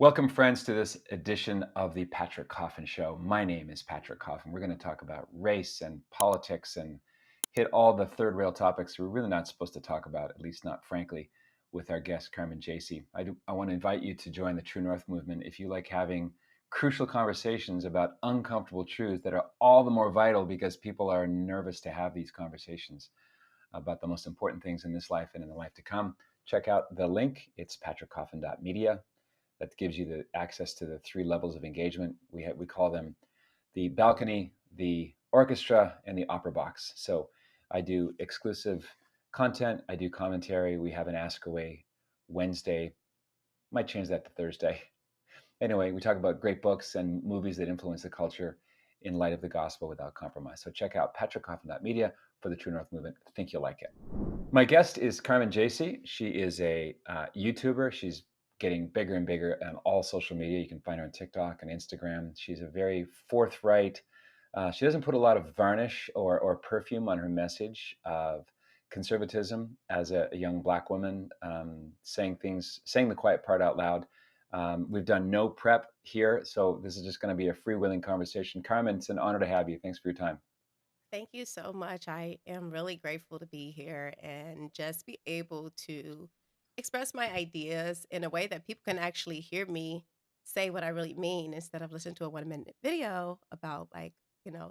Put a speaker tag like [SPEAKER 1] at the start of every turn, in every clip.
[SPEAKER 1] Welcome, friends, to this edition of the Patrick Coffin Show. My name is Patrick Coffin. We're going to talk about race and politics and hit all the third rail topics we're really not supposed to talk about, at least not frankly, with our guest, Carmen Jaycee. I want to invite you to join the True North movement if you like having crucial conversations about uncomfortable truths that are all the more vital because people are nervous to have these conversations about the most important things in this life and in the life to come. Check out the link. It's patrickcoffin.media. That gives you the access to the three levels of engagement. We call them the balcony, the orchestra, and the opera box. So I do exclusive content. I do commentary. We have an Ask Away Wednesday. Might change that to Thursday. Anyway, we talk about great books and movies that influence the culture in light of the gospel without compromise. So check out patrickcoffin.media for the True North movement. I think you'll like it. My guest is Carmen Jaycee. She is a YouTuber. She's getting bigger and bigger on all social media. You can find her on TikTok and Instagram. She's a very forthright. She doesn't put a lot of varnish or perfume on her message of conservatism as a young Black woman, saying the quiet part out loud. We've done no prep here, so this is just going to be a freewheeling conversation. Carmen, it's an honor to have you. Thanks for your time.
[SPEAKER 2] Thank you so much. I am really grateful to be here and just be able to express my ideas in a way that people can actually hear me say what I really mean instead of listening to a 1 minute video about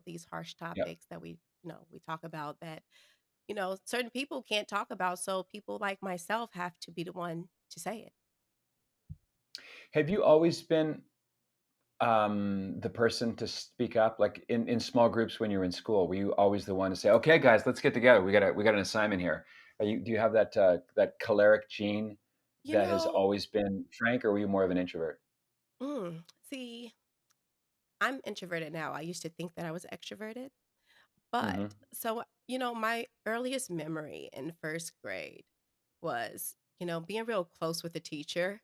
[SPEAKER 2] these harsh
[SPEAKER 1] Yeah.
[SPEAKER 2] topics that we talk about that, certain people can't talk about. So people like myself have to be the one to say it.
[SPEAKER 1] Have you always been the person to speak up, like in small groups when you were in school? Were you always the one to say, "Okay, guys, let's get together. We got an assignment here." Do you have that choleric gene
[SPEAKER 2] You
[SPEAKER 1] that has
[SPEAKER 2] know,
[SPEAKER 1] always been frank, or were you more of an introvert?
[SPEAKER 2] see, I'm introverted now. I used to think that I was extroverted. But
[SPEAKER 1] Hmm.
[SPEAKER 2] my earliest memory in first grade was, being real close with the teacher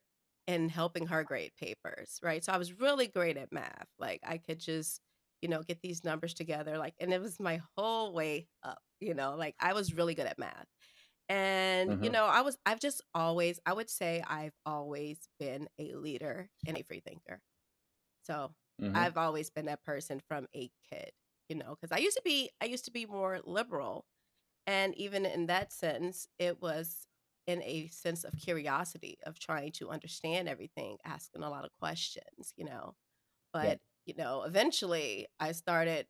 [SPEAKER 2] and helping her grade papers, right? So I was really great at math. Like I could just, get these numbers together. And it was my whole way up, like I was really good at math. And,
[SPEAKER 1] Hmm.
[SPEAKER 2] I would say I've always been a leader and a free thinker. So,
[SPEAKER 1] Hmm.
[SPEAKER 2] I've always been that person from a kid, because I used to be more liberal, and even in that sense, it was in a sense of curiosity of trying to understand everything, asking a lot of questions,
[SPEAKER 1] Yeah.
[SPEAKER 2] but, eventually I started,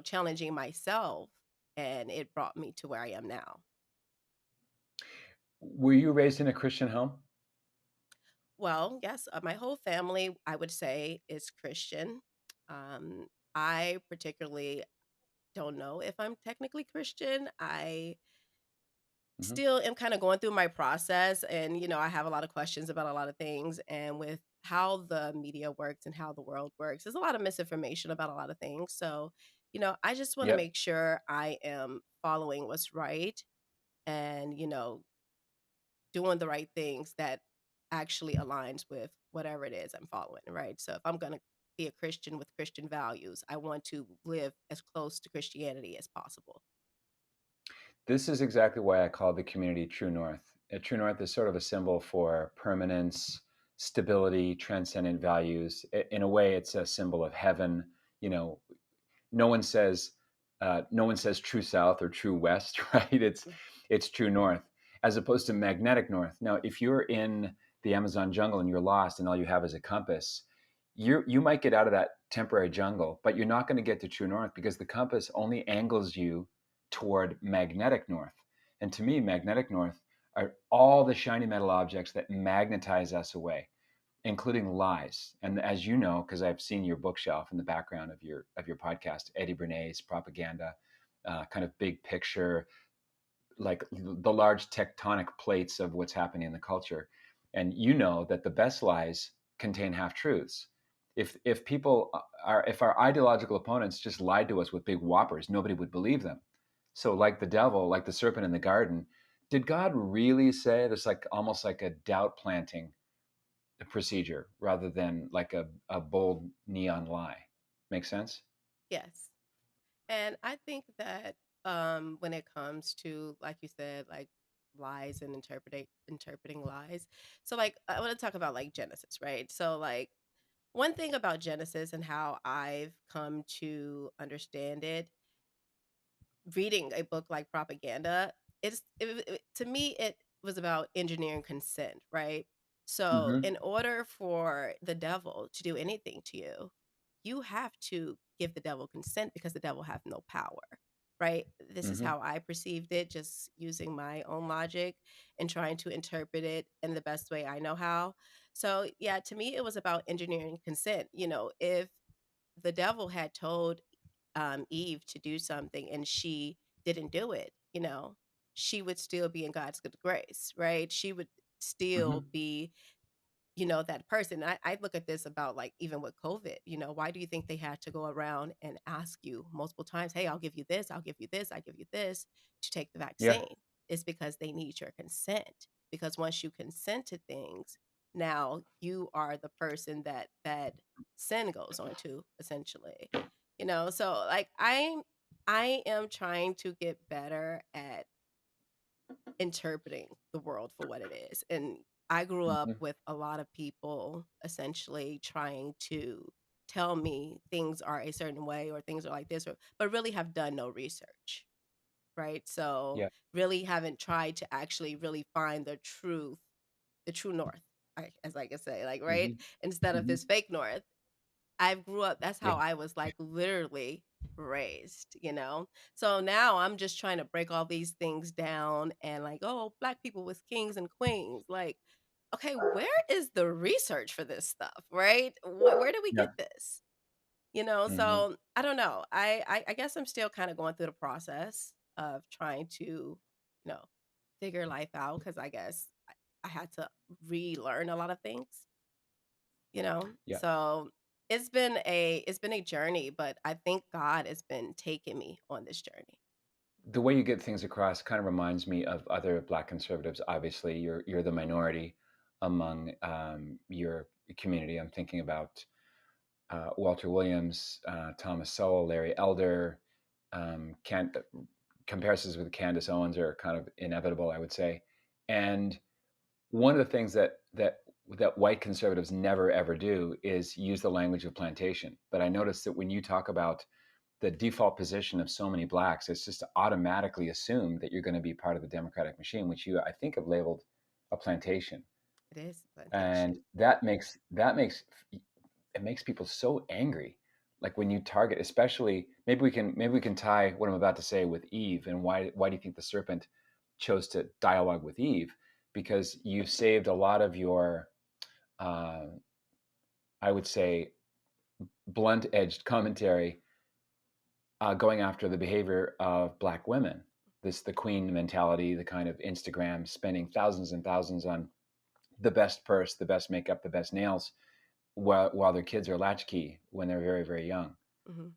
[SPEAKER 2] challenging myself, and it brought me to where I am now.
[SPEAKER 1] Were you raised in a Christian home?
[SPEAKER 2] Well, yes, my whole family, I would say, is Christian. Um, I particularly don't know if I'm technically Christian. I
[SPEAKER 1] Hmm.
[SPEAKER 2] still am kind of going through my process and I have a lot of questions about a lot of things and with how the media works and how the world works. There's a lot of misinformation about a lot of things. So, I just want to
[SPEAKER 1] Yep.
[SPEAKER 2] make sure I am following what's right and, doing the right things that actually aligns with whatever it is I'm following, right? So if I'm going to be a Christian with Christian values, I want to live as close to Christianity as possible.
[SPEAKER 1] This is exactly why I call the community True North. True North is sort of a symbol for permanence, stability, transcendent values. In a way, it's a symbol of heaven. You know, no one says no one says true south or true west, right? It's true north, as opposed to magnetic north. Now, if you're in the Amazon jungle and you're lost and all you have is a compass, you might get out of that temporary jungle, but you're not going to get to true north because the compass only angles you toward magnetic north. And to me, magnetic north are all the shiny metal objects that magnetize us away, including lies. And as you know, because I've seen your bookshelf in the background of your podcast, Eddie Bernays propaganda, kind of big picture, like the large tectonic plates of what's happening in the culture. And you know that the best lies contain half truths. If people are if our ideological opponents just lied to us with big whoppers, nobody would believe them. So like the devil, like the serpent in the garden, did God really say this? Like almost like a doubt planting procedure rather than like a bold neon lie. Make sense?
[SPEAKER 2] Yes. And I think that when it comes to, like you said, like lies and interpreting lies. So like I want to talk about like Genesis, right? So like one thing about Genesis and how I've come to understand it, reading a book like Propaganda, to me it was about engineering consent, right? So
[SPEAKER 1] Hmm.
[SPEAKER 2] in order for the devil to do anything to you, you have to give the devil consent because the devil have no power, right? This is
[SPEAKER 1] Hmm.
[SPEAKER 2] how I perceived it, just using my own logic and trying to interpret it in the best way I know how. So yeah, to me it was about engineering consent. If the devil had told Eve to do something and she didn't do it, she would still be in God's good grace, right? She would still
[SPEAKER 1] Hmm.
[SPEAKER 2] be, that person. I look at this about like even with COVID, why do you think they had to go around and ask you multiple times, hey, I'll give you this, I'll give you this, I give you this to take the
[SPEAKER 1] Yeah.
[SPEAKER 2] vaccine? It's because they need your consent. Because once you consent to things, now you are the person that sin goes on to essentially. So like I am trying to get better at interpreting the world for what it is. And I grew up
[SPEAKER 1] Hmm.
[SPEAKER 2] with a lot of people essentially trying to tell me things are a certain way or things are like this, but really have done no research, right? So
[SPEAKER 1] Yeah.
[SPEAKER 2] really haven't tried to actually really find the true north, as I can say, like, right?
[SPEAKER 1] Hmm.
[SPEAKER 2] Instead of
[SPEAKER 1] Hmm.
[SPEAKER 2] this fake north. I grew up that's
[SPEAKER 1] Yeah.
[SPEAKER 2] how I was, like, literally raised, you know? So now I'm just trying to break all these things down and like, "Oh, black people was kings and queens." Like, okay, where is the research for this stuff, right? Where did we
[SPEAKER 1] Yeah.
[SPEAKER 2] get this?
[SPEAKER 1] Hmm.
[SPEAKER 2] So I don't know. I guess I'm still kinda going through the process of trying to, figure life out because I guess I had to relearn a lot of things.
[SPEAKER 1] Yeah.
[SPEAKER 2] So it's been a journey, but I think God has been taking me on this journey.
[SPEAKER 1] The way you get things across kind of reminds me of other Black conservatives. Obviously, you're the minority among your community. I'm thinking about Walter Williams, Thomas Sowell, Larry Elder. Can Comparisons with Candace Owens are kind of inevitable, I would say. And one of the things that white conservatives never ever do is use the language of plantation. But I noticed that when you talk about the default position of so many blacks, it's just automatically assumed that you're going to be part of the democratic machine, which you, I think, have labeled a plantation.
[SPEAKER 2] It is
[SPEAKER 1] And
[SPEAKER 2] plantation.
[SPEAKER 1] it makes people so angry. Like when you target, especially maybe we can tie what I'm about to say with Eve and why do you think the serpent chose to dialogue with Eve? Because you've saved a lot of your uh, I would say blunt edged commentary going after the behavior of black women. This the queen mentality, the kind of Instagram spending thousands and thousands on the best purse, the best makeup, the best nails, while their kids are latchkey when they're very very young.
[SPEAKER 2] Mhm.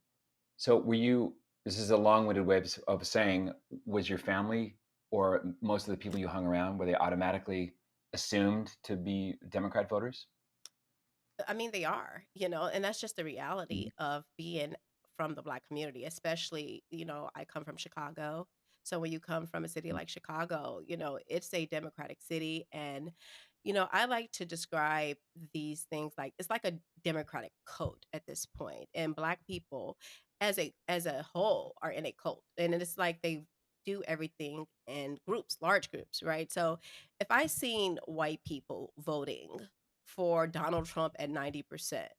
[SPEAKER 1] So were you? This is a long-winded way of saying, was your family or most of the people you hung around were they automatically assumed to be Democrat voters?
[SPEAKER 2] I mean, they are, and that's just the reality
[SPEAKER 1] Mhm.
[SPEAKER 2] of being from the Black community, especially, I come from Chicago. So when you come from a city like Chicago, it's a Democratic city. And, I like to describe these things like it's like a Democratic cult at this point. And Black people as a whole are in a cult. And it's like they do everything in groups, large groups, right? So if I seen white people voting for Donald Trump at 90%,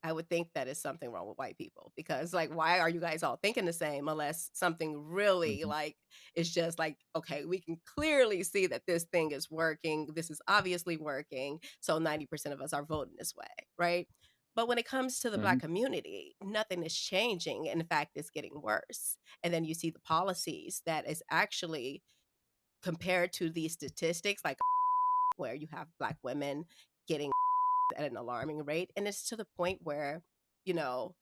[SPEAKER 2] I would think that is something wrong with white people because like why are you guys all thinking the same unless something really
[SPEAKER 1] Mhm.
[SPEAKER 2] like is just like okay, we can clearly see that this thing is working. This is obviously working. So 90% of us are voting this way, right? But when it comes to the black
[SPEAKER 1] Mhm.
[SPEAKER 2] community, nothing is changing. In fact, it's getting worse. And then you see the policies that is actually compared to these statistics like where you have black women getting at an alarming rate. And it's to the point where, you know,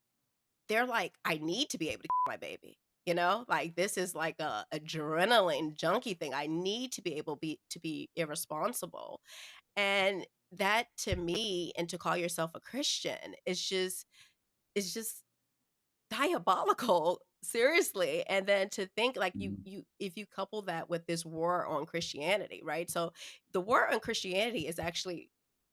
[SPEAKER 2] they're like, I need to be able to my baby. Like this is like a adrenaline junkie thing. I need to be able to be irresponsible. And that to me, and to call yourself a Christian is just diabolical Seriously, and then to think like
[SPEAKER 1] Mhm.
[SPEAKER 2] you if you couple that with this war on Christianity, right? So the war on Christianity is actually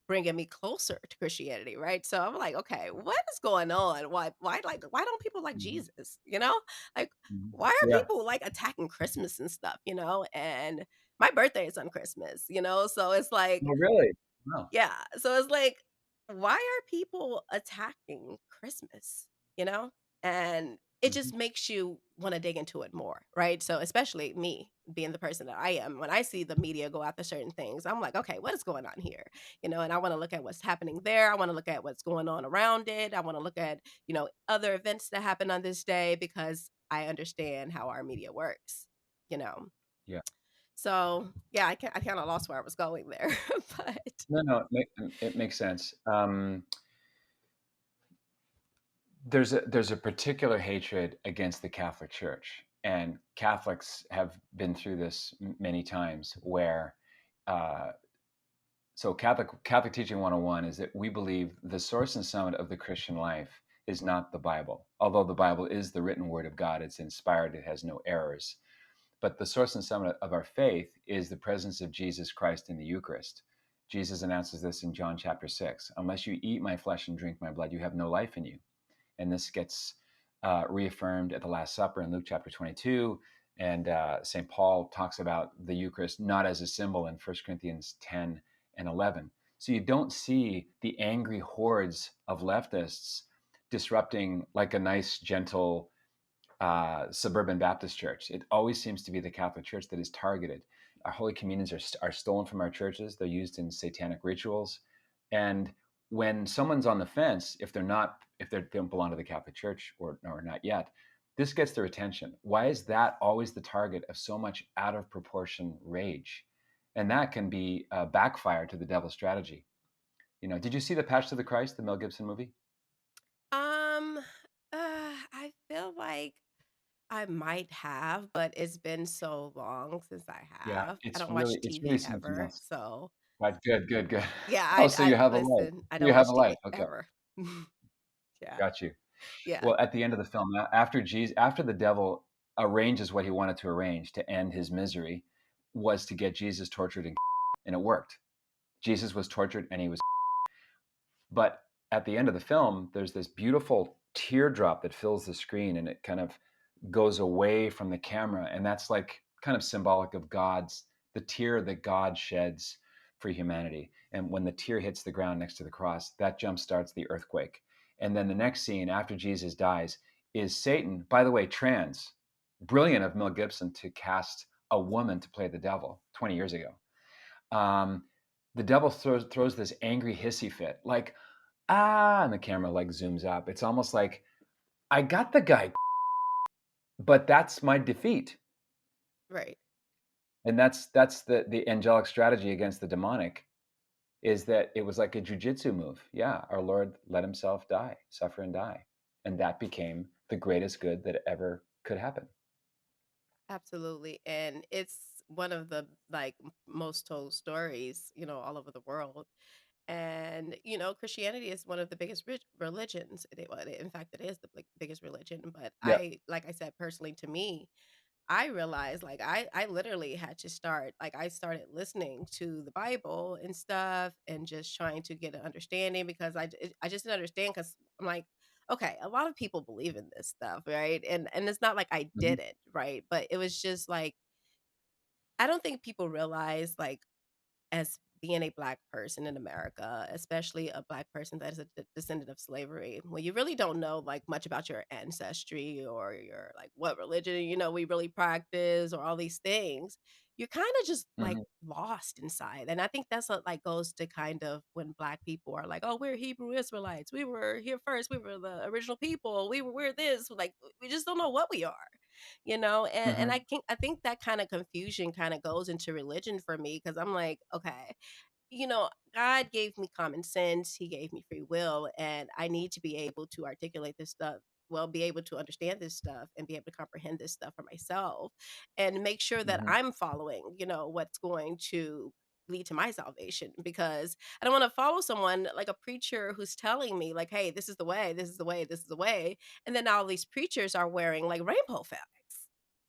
[SPEAKER 2] bringing me closer to Christianity, right? So I'm like, okay, what is going on? Why don't people like
[SPEAKER 1] Mhm.
[SPEAKER 2] Jesus? You know? Like
[SPEAKER 1] Mhm.
[SPEAKER 2] why are
[SPEAKER 1] Yeah.
[SPEAKER 2] people like attacking Christmas and stuff, you know? And my birthday is on Christmas, you know? So it's like
[SPEAKER 1] Oh, really? Wow.
[SPEAKER 2] yeah, so it's like, why are people attacking Christmas, you know? And it
[SPEAKER 1] Mhm.
[SPEAKER 2] just makes you wanna dig into it more, right? So, especially me being the person that I am, when I see the media go after certain things, I'm like, "Okay, what is going on here?" You know, and I wanna look at what's happening there, I wanna look at what's going on around it, I wanna look at, other events that happen on this day because I understand how our media works, you know?
[SPEAKER 1] Yeah.
[SPEAKER 2] So, yeah, I kinda lost where I was going there, but
[SPEAKER 1] No, no, it makes sense. There's a particular hatred against the Catholic Church, and Catholics have been through this many times. Where, uh, so Catholic teaching 101 is that we believe the source and summit of the Christian life is not the Bible, although the Bible is the written word of God. It's inspired. It has no errors. But the source and summit of our faith is the presence of Jesus Christ in the Eucharist. Jesus announces this in John chapter 6. Unless you eat my flesh and drink my blood, you have no life in you. And this gets reaffirmed at the Last Supper in Luke chapter 22. And St. Paul talks about the Eucharist not as a symbol in 1 Corinthians 10 and 11. So you don't see the angry hordes of leftists disrupting like a nice, gentle suburban Baptist church. It always seems to be the Catholic Church that is targeted. Our Holy Communions are stolen from our churches. They're used in satanic rituals. And when someone's on the fence, if they don't belong to the Catholic Church or not yet, this gets their attention. Why is that always the target of so much out of proportion rage? And that can be a backfire to the devil's strategy. Did you see The Passion of the Christ, the Mel Gibson movie?
[SPEAKER 2] Um, I feel like I might have, but it's been so long since I
[SPEAKER 1] Yeah,
[SPEAKER 2] have. I don't watch
[SPEAKER 1] it's really
[SPEAKER 2] TV
[SPEAKER 1] something
[SPEAKER 2] ever,
[SPEAKER 1] else.
[SPEAKER 2] so
[SPEAKER 1] Right, good, good, good.
[SPEAKER 2] yeah,
[SPEAKER 1] Oh, so you
[SPEAKER 2] I
[SPEAKER 1] have a life.
[SPEAKER 2] listen, I
[SPEAKER 1] You
[SPEAKER 2] don't
[SPEAKER 1] have a
[SPEAKER 2] watch
[SPEAKER 1] life,
[SPEAKER 2] TV
[SPEAKER 1] okay,
[SPEAKER 2] ever. Yeah,
[SPEAKER 1] got you.
[SPEAKER 2] yeah,
[SPEAKER 1] Well, at the end of the film, after the devil arranges what he wanted to arrange to end his misery, was to get Jesus tortured and it worked. Jesus was tortured and he was but at the end of the film, there's this beautiful teardrop that fills the screen and it kind of goes away from the camera. And that's like kind of symbolic of the tear that God sheds for humanity. And when the tear hits the ground next to the cross, that jump starts the earthquake. And then the next scene after Jesus dies is Satan, by the way, trans. Brilliant of Mel Gibson to cast a woman to play the devil 20 years ago. Um, the devil throws this angry hissy fit, like, and the camera like zooms up. It's almost like, I got the guy, but that's my defeat.
[SPEAKER 2] right.
[SPEAKER 1] And that's the angelic strategy against the demonic, is that it was like a jujitsu move. Yeah, our Lord let himself die, suffer and die. And that became the greatest good that ever could happen.
[SPEAKER 2] Absolutely, and it's one of the, like, most told stories, all over the world, and, Christianity is one of the biggest religions. In fact, it is the, like, biggest religion, but
[SPEAKER 1] Yeah.
[SPEAKER 2] like I said, personally to me, I realized, like, I literally had to start like, I started listening to the Bible and stuff and just trying to get an understanding because I just didn't understand because 'cause I'm like, "Okay, a lot of people believe in this stuff, right?" And it's not like I
[SPEAKER 1] Mhm.
[SPEAKER 2] didn't, right? But it was just like I don't think people realize, like, as being a Black person in America, especially a Black person that is a descendant of slavery, when you really don't know like much about your ancestry or your like what religion we really practice or all these things, you're kind of just like
[SPEAKER 1] Mhm.
[SPEAKER 2] lost inside. And I think that's what like goes to kind of when Black people are like, oh, we're Hebrew Israelites, we were here first, we were the original people, we're this, like we just don't know what we are, and
[SPEAKER 1] Mhm.
[SPEAKER 2] I think that kind of confusion kind of goes into religion for me because I'm like, okay, God gave me common sense, He gave me free will, and I need to be able to articulate this stuff. Well, be able to understand this stuff and be able to comprehend this stuff for myself and make sure that
[SPEAKER 1] Mhm.
[SPEAKER 2] I'm following, what's going to lead to my salvation because I don't want to follow someone like a preacher who's telling me like, "Hey, this is the way, this is the way, this is the way," and then all these preachers are wearing like rainbow flags.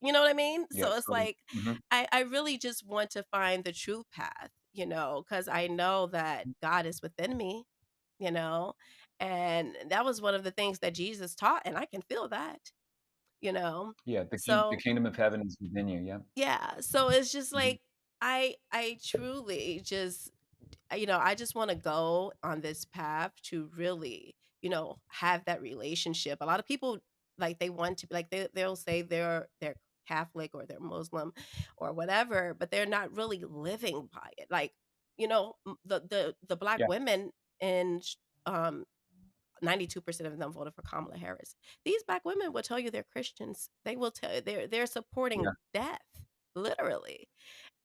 [SPEAKER 2] You know what I mean?
[SPEAKER 1] Yeah,
[SPEAKER 2] So it's
[SPEAKER 1] totally.
[SPEAKER 2] like
[SPEAKER 1] Mhm.
[SPEAKER 2] I really just want to find the true path, because I know that God is within me, you know, and that was one of the things that Jesus taught, and I can feel that, you know.
[SPEAKER 1] Yeah, the
[SPEAKER 2] So
[SPEAKER 1] kingdom of heaven is within you, yeah.
[SPEAKER 2] yeah, so it's just
[SPEAKER 1] Mhm.
[SPEAKER 2] like I truly just I just want to go on this path to really, have that relationship. A lot of people like they want to like they'll say they're Catholic or they're Muslim or whatever, but they're not really living by it. Like, the black
[SPEAKER 1] Yeah,
[SPEAKER 2] women in 92% of them voted for Kamala Harris. These black women will tell you they're Christians. They will tell you they're
[SPEAKER 1] yeah,
[SPEAKER 2] supporting death, literally.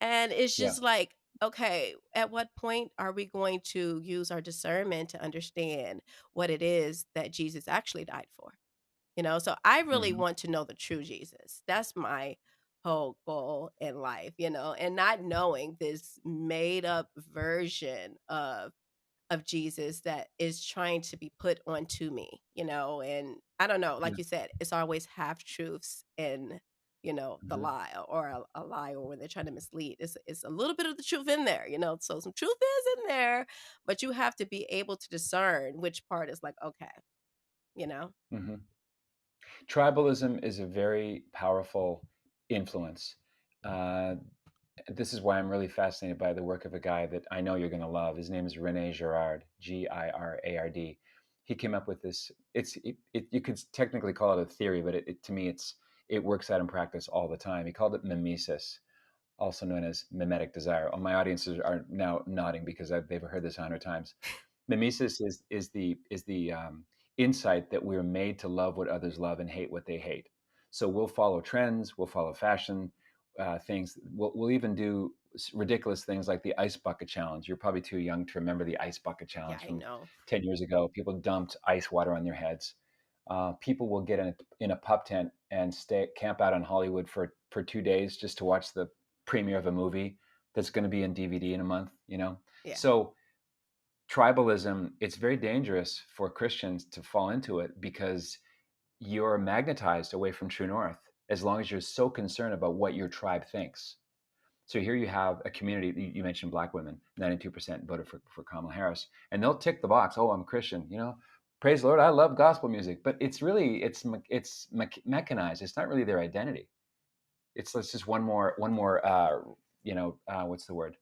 [SPEAKER 2] And it's
[SPEAKER 1] yeah.
[SPEAKER 2] just like, okay, at what point are we going to use our discernment to understand what it is that Jesus actually died for? So I really
[SPEAKER 1] Mhm,
[SPEAKER 2] want to know the true Jesus. That's my whole goal in life, and not knowing this made up version of Jesus that is trying to be put onto me, and I don't know,
[SPEAKER 1] yeah.
[SPEAKER 2] like you said, it's always half truths in, the
[SPEAKER 1] Mhm,
[SPEAKER 2] lie or a lie or when they're trying to mislead. It's a little bit of the truth in there, so some truth is in there, but you have to be able to discern which part is like, okay, you know?
[SPEAKER 1] mhm. Tribalism is a very powerful influence. Uh, this is why I'm really fascinated by the work of a guy that I know you're going to love. His name is Rene Girard, Girard. He came up with this. You could technically call it a theory, but to me, it works out in practice all the time. He called it mimesis, also known as mimetic desire. Oh, my audiences are now nodding because they've heard this 100 times. Mimesis is the insight that we're made to love what others love and hate what they hate. So we'll follow trends, we'll follow fashion things. We'll even do ridiculous things like the ice bucket challenge. You're probably too young to remember the ice bucket
[SPEAKER 2] Yeah,
[SPEAKER 1] challenge
[SPEAKER 2] I
[SPEAKER 1] from
[SPEAKER 2] know.
[SPEAKER 1] 10 years ago. People dumped ice water on their heads. People will get in a pub tent and stay camp out on Hollywood for 2 days just to watch the premiere of a movie that's going to be in DVD in a month.
[SPEAKER 2] Yeah.
[SPEAKER 1] So tribalism, it's very dangerous for Christians to fall into it because you're magnetized away from true north as long as you're so concerned about what your tribe thinks. So here you have a community. You mentioned black women, 92% voted for Kamala Harris, and they'll tick the box. Oh, I'm a Christian. Praise the Lord. I love gospel music, but it's mechanized. It's not really their identity. It's just one more. What's the word?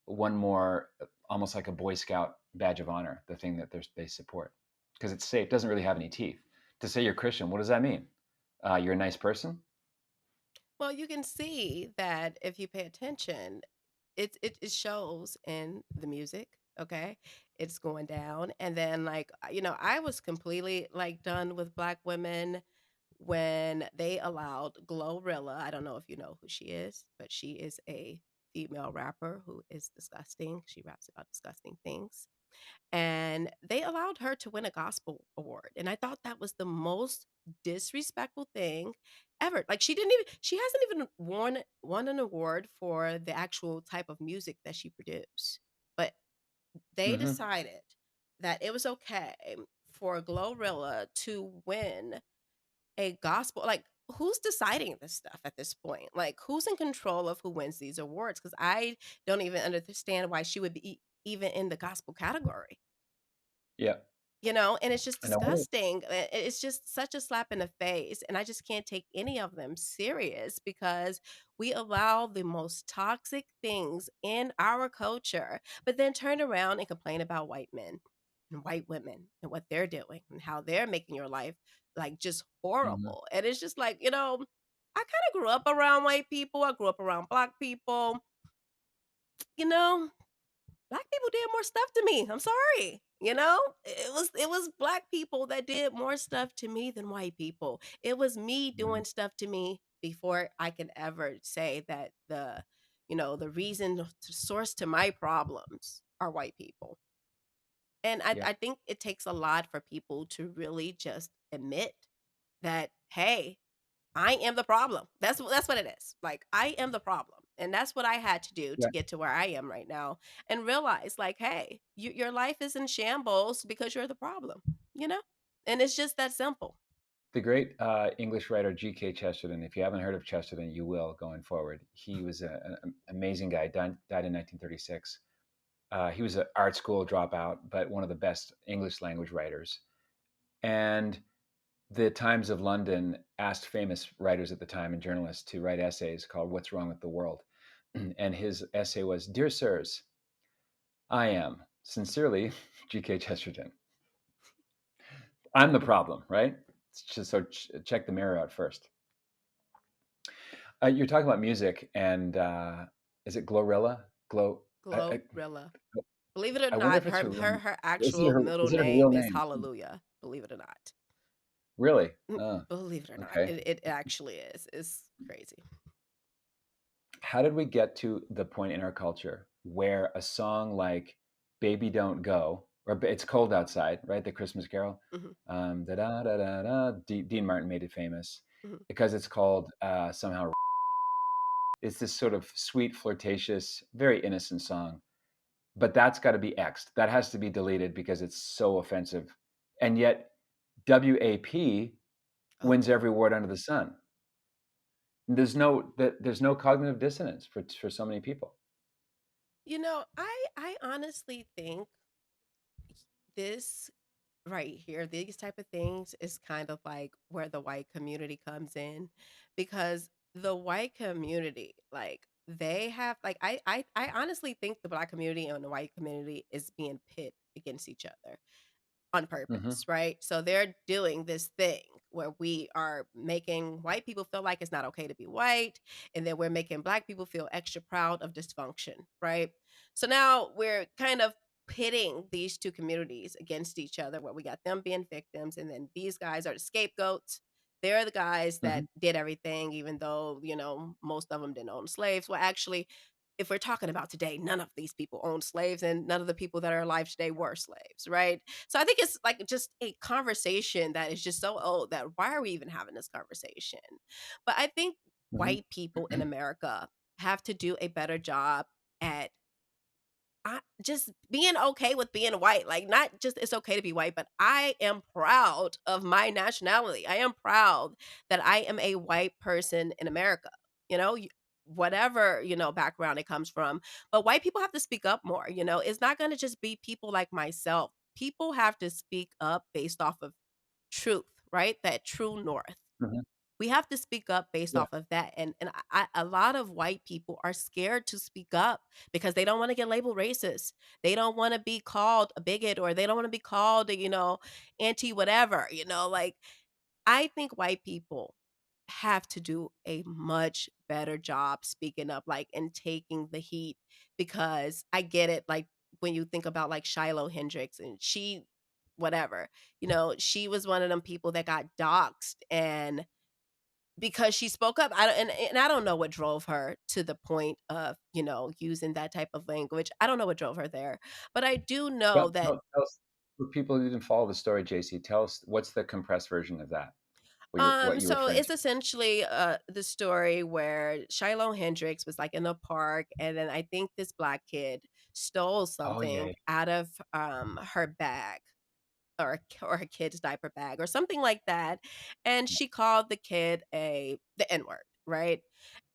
[SPEAKER 1] One more, almost like a Boy Scout badge of honor. The thing that they support because it's safe. Doesn't really have any teeth. To say you're Christian, what does that mean? You're a nice person.
[SPEAKER 2] Well, you can see that if you pay attention, it shows in the music, okay? It's going down, and then, like, I was completely, like, done with black women when they allowed Glorilla. I don't know if you know who she is, but she is a female rapper who is disgusting. She raps about disgusting things, and they allowed her to win a gospel award, and I thought that was the most disrespectful thing ever. Like, she hasn't even won an award for the actual type of music that she produced, but they
[SPEAKER 1] Hmm.
[SPEAKER 2] decided that it was okay for Glorilla to win a gospel. Like, who's deciding this stuff at this point? Like, who's in control of who wins these awards? Because I don't even understand why she would be even in the gospel category.
[SPEAKER 1] Yeah,
[SPEAKER 2] And it's just
[SPEAKER 1] and I wonder.
[SPEAKER 2] disgusting. It's just such a slap in the face, and I just can't take any of them serious because we allow the most toxic things in our culture, but then turn around and complain about white men and white women and what they're doing and how they're making your life like just
[SPEAKER 1] Mhm.
[SPEAKER 2] horrible. And it's just like, I kind of grew up around white people. I grew up around black people. You know, Black people did more stuff to me. I'm sorry. It was black people that did more stuff to me than white people. It was me
[SPEAKER 1] Mhm.
[SPEAKER 2] doing stuff to me before I can ever say that the reason to source to my problems are white people. And I,
[SPEAKER 1] Yeah,
[SPEAKER 2] I think it takes a lot for people to really just admit that, hey, I am the problem. That's what it is. Like, I am the problem. And that's what I had to do
[SPEAKER 1] Yeah.
[SPEAKER 2] to get to where I am right now and realize, like, hey, your life is in shambles because you're the problem, you know? And it's just that simple.
[SPEAKER 1] The great English writer G.K. Chesterton, if you haven't heard of Chesterton, you will going forward. He was an amazing guy, died in 1936. He was an art school dropout, but one of the best English language writers. And the Times of London asked famous writers at the time and journalists to write essays called What's Wrong with the World? And his essay was, Dear Sirs, I am sincerely G.K. Chesterton. I'm the problem, right? It's just, so check the mirror out first. You're talking about music, and is it Glorilla?
[SPEAKER 2] Glorilla. Believe it or
[SPEAKER 1] I wonder
[SPEAKER 2] not,
[SPEAKER 1] if it's her real
[SPEAKER 2] her
[SPEAKER 1] is it
[SPEAKER 2] actual
[SPEAKER 1] her
[SPEAKER 2] middle
[SPEAKER 1] is it her real
[SPEAKER 2] name is
[SPEAKER 1] name?
[SPEAKER 2] Hallelujah, believe it or not.
[SPEAKER 1] Really?
[SPEAKER 2] Mm,
[SPEAKER 1] Oh,
[SPEAKER 2] believe it or not,
[SPEAKER 1] okay.
[SPEAKER 2] it actually is. It's crazy.
[SPEAKER 1] How did we get to the point in our culture where a song like "Baby Don't Go" or "It's Cold Outside," right, the Christmas Carol,
[SPEAKER 2] Mhm,
[SPEAKER 1] da da da da da. Dean Martin made it famous
[SPEAKER 2] mhm.
[SPEAKER 1] because it's called somehow. It's this sort of sweet, flirtatious, very innocent song, but that's got to be X'd. That has to be deleted because it's so offensive. And yet, WAP
[SPEAKER 2] Oh.
[SPEAKER 1] wins every award under the sun. There's no cognitive dissonance for so many people.
[SPEAKER 2] I honestly think this right here, these type of things is kind of like where the white community comes in because the white community, like they have like I honestly think the black community and the white community is being pit against each other on
[SPEAKER 1] Hmm.
[SPEAKER 2] purpose, right? So they're doing this thing where we are making white people feel like it's not okay to be white, and then we're making black people feel extra proud of dysfunction, right? So now we're kind of pitting these two communities against each other where we got them being victims and then these guys are the scapegoats. They're the guys
[SPEAKER 1] Hmm.
[SPEAKER 2] that did everything, even though, most of them didn't own slaves. Well, actually, if we're talking about today, none of these people owned slaves and none of the people that are alive today were slaves, right? So I think it's like just a conversation that is just so old that why are we even having this conversation? But I think
[SPEAKER 1] Hmm.
[SPEAKER 2] white people in America have to do a better job at just being okay with being white. Like, not just it's okay to be white, but I am proud of my nationality. I am proud that I am a white person in America. Whatever, background it comes from. But white people have to speak up more. It's not going to just be people like myself. People have to speak up based off of truth, right? That true north.
[SPEAKER 1] Hmm.
[SPEAKER 2] We have to speak up based
[SPEAKER 1] Yeah.
[SPEAKER 2] off of that, and a lot of white people are scared to speak up because they don't wanna get labeled racist. They don't wanna be called a bigot, or they don't wanna be called a, anti whatever, like, I think white people have to do a much better job speaking up, like, and taking the heat because I get it, like, when you think about, like, Shiloh Hendrix and she whatever, she was one of them people that got doxxed and because she spoke up, I don't and I don't know what drove her to the point of, using that type of language. I don't know what drove her there, but I do know that,
[SPEAKER 1] Tell us, for people who didn't follow the story, JC, tell us what's the compressed version of that? What you're
[SPEAKER 2] so
[SPEAKER 1] referring
[SPEAKER 2] it's
[SPEAKER 1] to?
[SPEAKER 2] essentially, the story where Shiloh Hendrix was, like, in a park, and then I think this black kid stole
[SPEAKER 1] Oh yeah.
[SPEAKER 2] something out of, her bag. Or a kid's diaper bag or something like that, and
[SPEAKER 1] Yeah.
[SPEAKER 2] she called the kid the N-word, right?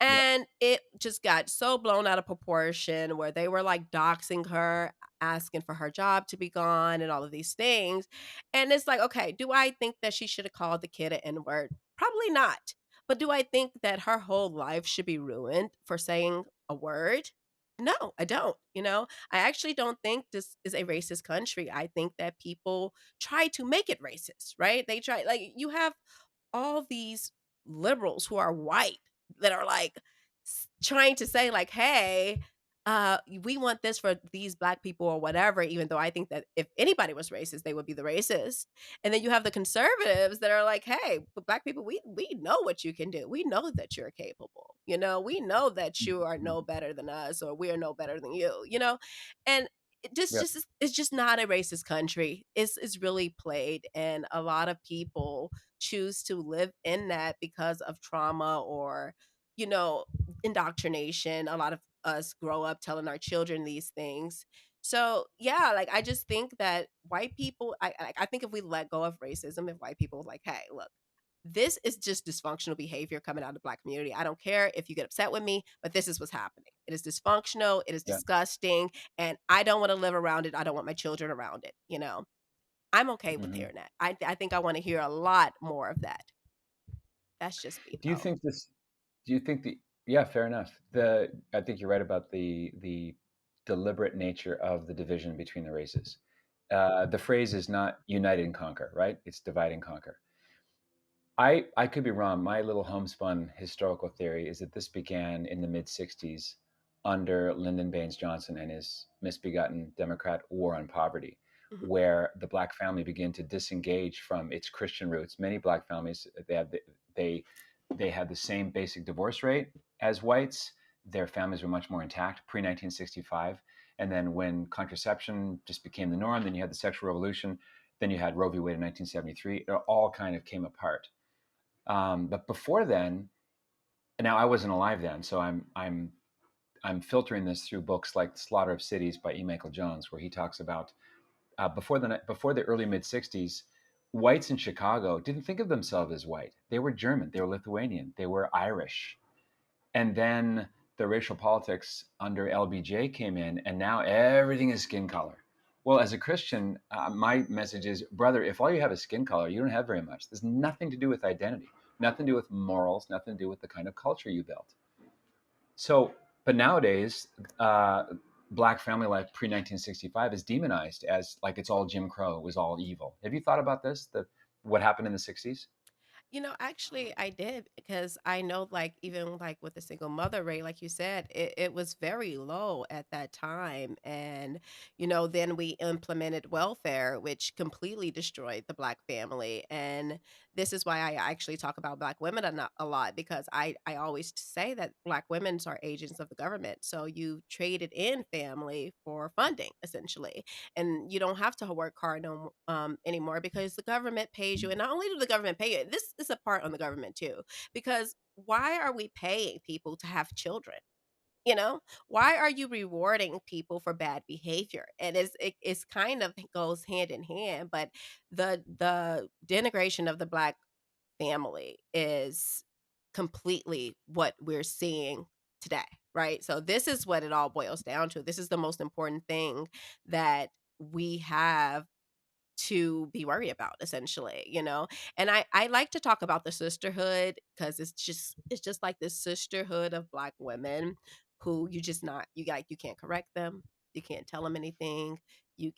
[SPEAKER 1] Yeah.
[SPEAKER 2] And it just got so blown out of proportion where they were, like, doxing her, asking for her job to be gone and all of these things, and it's like, okay, do I think that she shoulda called the kid a N-word? Probably not, but do I think that her whole life should be ruined for saying a word? No, I don't, I actually don't think this is a racist country. I think that people try to make it racist, right? They try like, you have all these liberals who are white that are like trying to say like, hey, we want this for these black people or whatever, even though I think that if anybody was racist they would be the racist. And then you have the conservatives that are like, hey, but black people, we know what you can do, we know that you're capable, we know that you are
[SPEAKER 1] Mhm.
[SPEAKER 2] no better than us or we are no better than you. And it just
[SPEAKER 1] Yeah.
[SPEAKER 2] just it's just not a racist country. It's really played, and a lot of people choose to live in that because of trauma or you know, indoctrination. A lot of us grow up telling our children these things. So, yeah, like, I just think that white people I think if we let go of racism, if white people was like, "Hey, look, this is just dysfunctional behavior coming out of the Black community. I don't care if you get upset with me, but this is what's happening. It is dysfunctional, it is
[SPEAKER 1] Yeah.
[SPEAKER 2] disgusting, and I don't wanna live around it, I don't want my children around it," I'm okay with
[SPEAKER 1] Hmm.
[SPEAKER 2] hearing that. I think I wanna hear a lot more of that. That's just me,
[SPEAKER 1] Do you
[SPEAKER 2] though.
[SPEAKER 1] think this? Do you think the? Yeah, fair enough. The I think you're right about the deliberate nature of the division between the races. The phrase is not unite and conquer, right? It's divide and conquer. I could be wrong. My little homespun historical theory is that this began in the mid '60s under Lyndon Baines Johnson and his misbegotten Democrat war on poverty,
[SPEAKER 2] Mhm,
[SPEAKER 1] where the black family began to disengage from its Christian roots. Many black families they they had the same basic divorce rate as whites. Their families were much more intact pre 1965. And then when contraception just became the norm, then you had the sexual revolution, then you had Roe v. Wade in 1973. It all kind of came apart. But before then, now I wasn't alive then, so I'm filtering this through books like Slaughter of Cities by E. Michael Jones, where he talks about before the early mid '60s, whites in Chicago didn't think of themselves as white. They were German, they were Lithuanian, they were Irish, and then the racial politics under LBJ came in, and now everything is skin color. Well, as a Christian, my message is, brother, if all you have is skin color, you don't have very much. There's nothing to do with identity, nothing to do with morals, nothing to do with the kind of culture you built. So, but nowadays, black family life pre 1965 is demonized as like it's all Jim Crow, it was all evil. Have you thought about this? That what happened in the '60s?
[SPEAKER 2] Actually, I did because I know, like, even like with the single mother rate, like you said, it was very low at that time. And, then we implemented welfare, which completely destroyed the Black family. And this is why I actually talk about Black women a lot because I always say that Black women are agents of the government. So you traded in family for funding, essentially, and you don't have to work hard anymore because the government pays you. And not only do the government pay you, this is a part on the government too, because why are we paying people to have children? Why are you rewarding people for bad behavior? And it's kind of goes hand in hand, but the denigration of the Black family is completely what we're seeing today, right? So this is what it all boils down to. This is the most important thing that we have to be worried about, essentially. And I like to talk about the sisterhood because it's just like this sisterhood of Black women who you just not you can't correct them, you can't tell them anything, you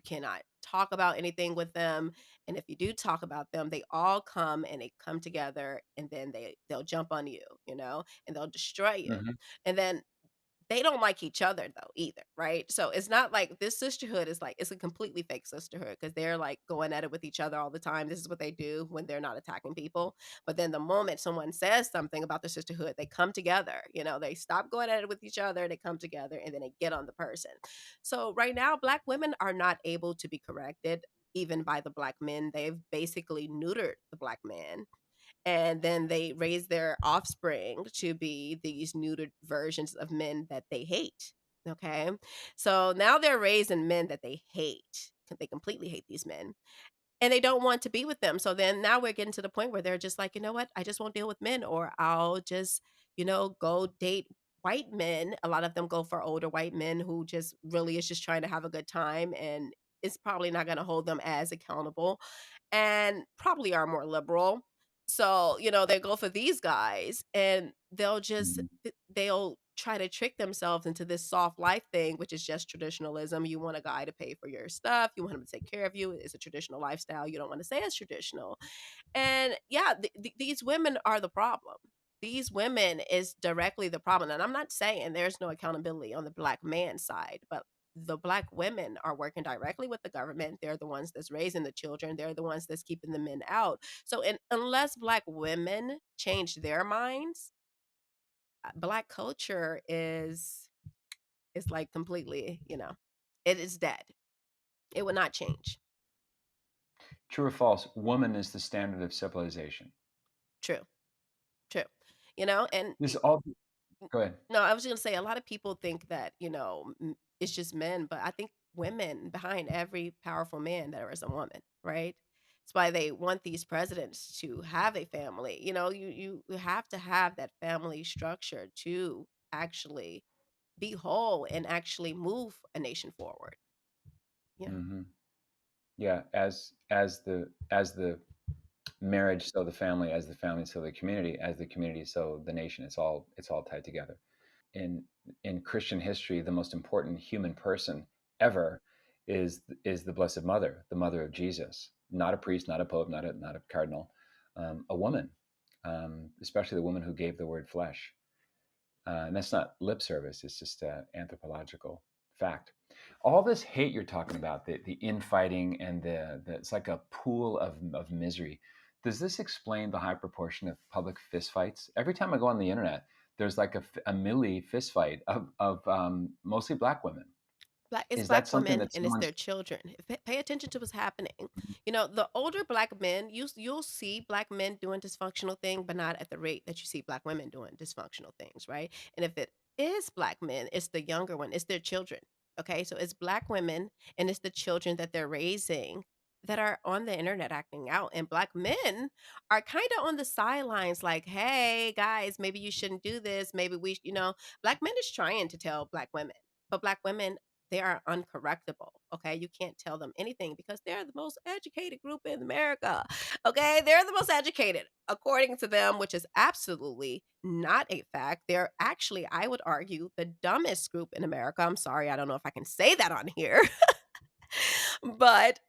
[SPEAKER 2] cannot talk about anything with them. And if you do talk about them, they all come and they come together, and then they'll jump on you, and they'll destroy you.
[SPEAKER 1] Hmm.
[SPEAKER 2] And then they don't like each other though either, right? So it's not like this sisterhood is like it's a completely fake sisterhood because they're like going at it with each other all the time. This is what they do when they're not attacking people. But then the moment someone says something about the sisterhood, they come together. They stop going at it with each other, they come together, and then they get on the person. So right now, Black women are not able to be corrected even by the Black men. They've basically neutered the Black man, and then they raise their offspring to be these neutered versions of men that they hate. Okay. So now they're raising men that they hate. They completely hate these men and they don't want to be with them. So then now we're getting to the point where they're just like, you know what? I just won't deal with men, or I'll just, go date white men. A lot of them go for older white men who just really is just trying to have a good time, and it's probably not going to hold them as accountable and probably are more liberal. So, they go for these guys and they'll try to trick themselves into this soft life thing, which is just traditionalism. You want a guy to pay for your stuff, you want him to take care of you. It's a traditional lifestyle. You don't want to say it's traditional. And yeah, these women are the problem. These women is directly the problem. And I'm not saying there's no accountability on the Black man side, but the Black women are working directly with the government. They're the ones that's raising the children. They're the ones that's keeping the men out. So, unless Black women change their minds, Black culture is like completely, it is dead. It will not change.
[SPEAKER 1] True or false? Woman is the standard of civilization.
[SPEAKER 2] True. True. And
[SPEAKER 1] This all Go ahead.
[SPEAKER 2] no, I was gonna say a lot of people think that, it's just men, but I think women behind every powerful man there is a woman, right? That's why they want these presidents to have a family. You have to have that family structure to actually be whole and actually move a nation forward. Yeah.
[SPEAKER 1] Hmm. Yeah, as the marriage, so the family, as the family, so the community, as the community, so the nation. It's all tied together. In Christian history, the most important human person ever is the Blessed Mother, the mother of Jesus. Not a priest, not a pope, not a cardinal, a woman, especially the woman who gave the word flesh. And that's not lip service; it's just anthropological fact. All this hate you're talking about, the infighting and the it's like a pool of misery. Does this explain the high proportion of public fistfights? Every time I go on the internet, there's like a milli fistfight of mostly black women.
[SPEAKER 2] It's
[SPEAKER 1] Is
[SPEAKER 2] black
[SPEAKER 1] that something
[SPEAKER 2] women
[SPEAKER 1] that
[SPEAKER 2] and it's
[SPEAKER 1] someone's?
[SPEAKER 2] their children. Pay attention to what's happening. The older black men, you'll see black men doing dysfunctional thing, but not at the rate that you see black women doing dysfunctional things, right? And if it is black men, it's the younger one, it's their children. Okay, so it's black women and it's the children that they're raising that are on the internet acting out, and black men are kind of on the sidelines, like, "Hey guys, maybe you shouldn't do this. Maybe black men is trying to tell black women, but black women, they are uncorrectable. Okay. You can't tell them anything because they're the most educated group in America. Okay. They're the most educated, according to them, which is absolutely not a fact. They're actually, I would argue, the dumbest group in America. I'm sorry. I don't know if I can say that on here. But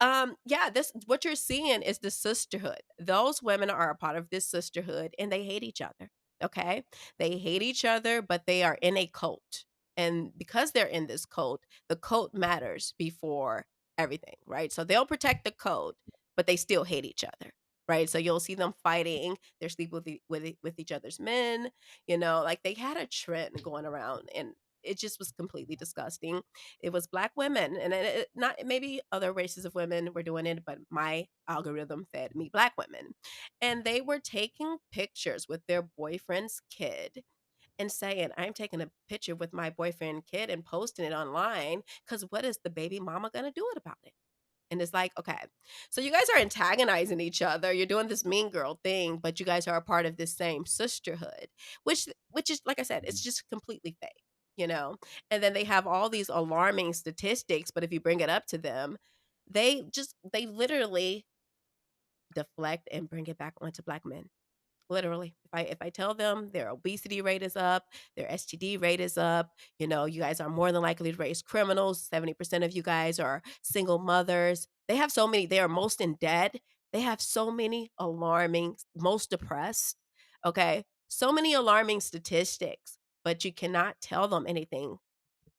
[SPEAKER 2] yeah, this what you're seeing is the sisterhood. Those women are a part of this sisterhood and they hate each other. Okay? They hate each other, but they are in a cult. And because they're in this cult, the cult matters before everything, right? So they'll protect the cult, but they still hate each other. Right. So you'll see them fighting. They're sleeping with each other's men. Like they had a trend going around and it just was completely disgusting. It was black women, and not maybe other races of women were doing it, but my algorithm fed me black women. And they were taking pictures with their boyfriend's kid and saying, I'm taking a picture with my boyfriend kid and posting it online because what is the baby mama going to do it about it? And it's like, okay, so you guys are antagonizing each other. You're doing this mean girl thing, but you guys are a part of this same sisterhood, which is like I said, it's just completely fake, you know. And then they have all these alarming statistics, but if you bring it up to them, they literally deflect and bring it back onto black men. Literally. If I tell them their obesity rate is up, their STD rate is up, you guys are more than likely to raise criminals. 70% of you guys are single mothers. They are most in debt. They have so many alarming, most depressed. Okay. So many alarming statistics, but you cannot tell them anything.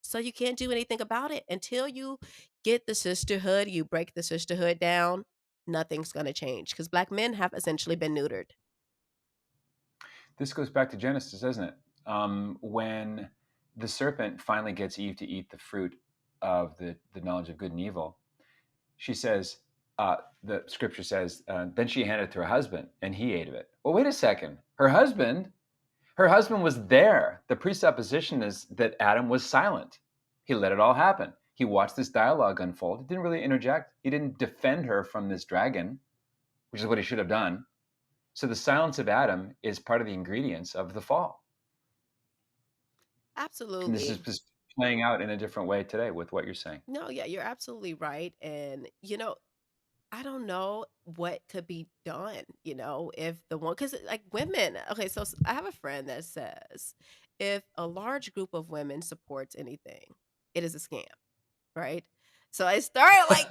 [SPEAKER 2] So you can't do anything about it until you get the sisterhood, you break the sisterhood down, nothing's going to change because black men have essentially been neutered.
[SPEAKER 1] This goes back to Genesis, doesn't it? When the serpent finally gets Eve to eat the fruit of the knowledge of good and evil, she says, the scripture says, then she handed it to her husband, and he ate of it. Well, wait a second. Her husband was there. The presupposition is that Adam was silent. He let it all happen. He watched this dialogue unfold. He didn't really interject. He didn't defend her from this dragon, which is what he should have done. So the silence of Adam is part of the ingredients of the fall. And this is
[SPEAKER 2] Absolutely.
[SPEAKER 1] just playing out in a different way today with what you're saying.
[SPEAKER 2] No, yeah, you're absolutely right. And, I don't know what could be done, if the one, because like women, okay, so I have a friend that says if a large group of women supports anything, it is a scam. Right? So I started like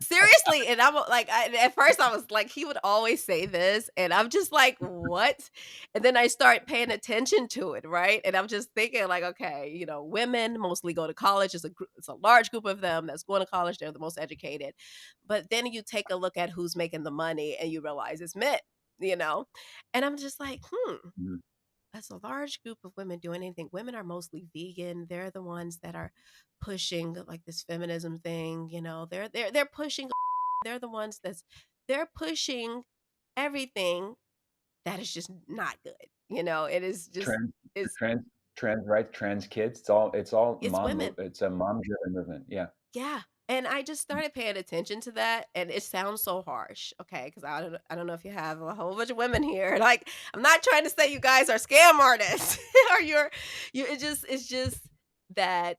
[SPEAKER 2] seriously, and at first I was like, he would always say this, and I'm just like, what? And then I start paying attention to it, right? And I'm just thinking like, okay, women mostly go to college. It's a large group of them that's going to college. They're the most educated, but then you take a look at who's making the money, and you realize it's men, you know. And I'm just like,
[SPEAKER 1] Mhm.
[SPEAKER 2] as a large group of women doing anything. Women are mostly vegan. They're the ones that are pushing like this feminism thing, They're pushing they're the ones they're pushing everything that is just not good. It is just
[SPEAKER 1] Trans,
[SPEAKER 2] it's
[SPEAKER 1] trans, trans rights, trans kids. It's all
[SPEAKER 2] it's women.
[SPEAKER 1] it's a mom driven movement. Yeah.
[SPEAKER 2] Yeah, and I just started paying attention to that, and it sounds so harsh, okay? Because I don't know if you have a whole bunch of women here, like, I'm not trying to say you guys are scam artists or it's just that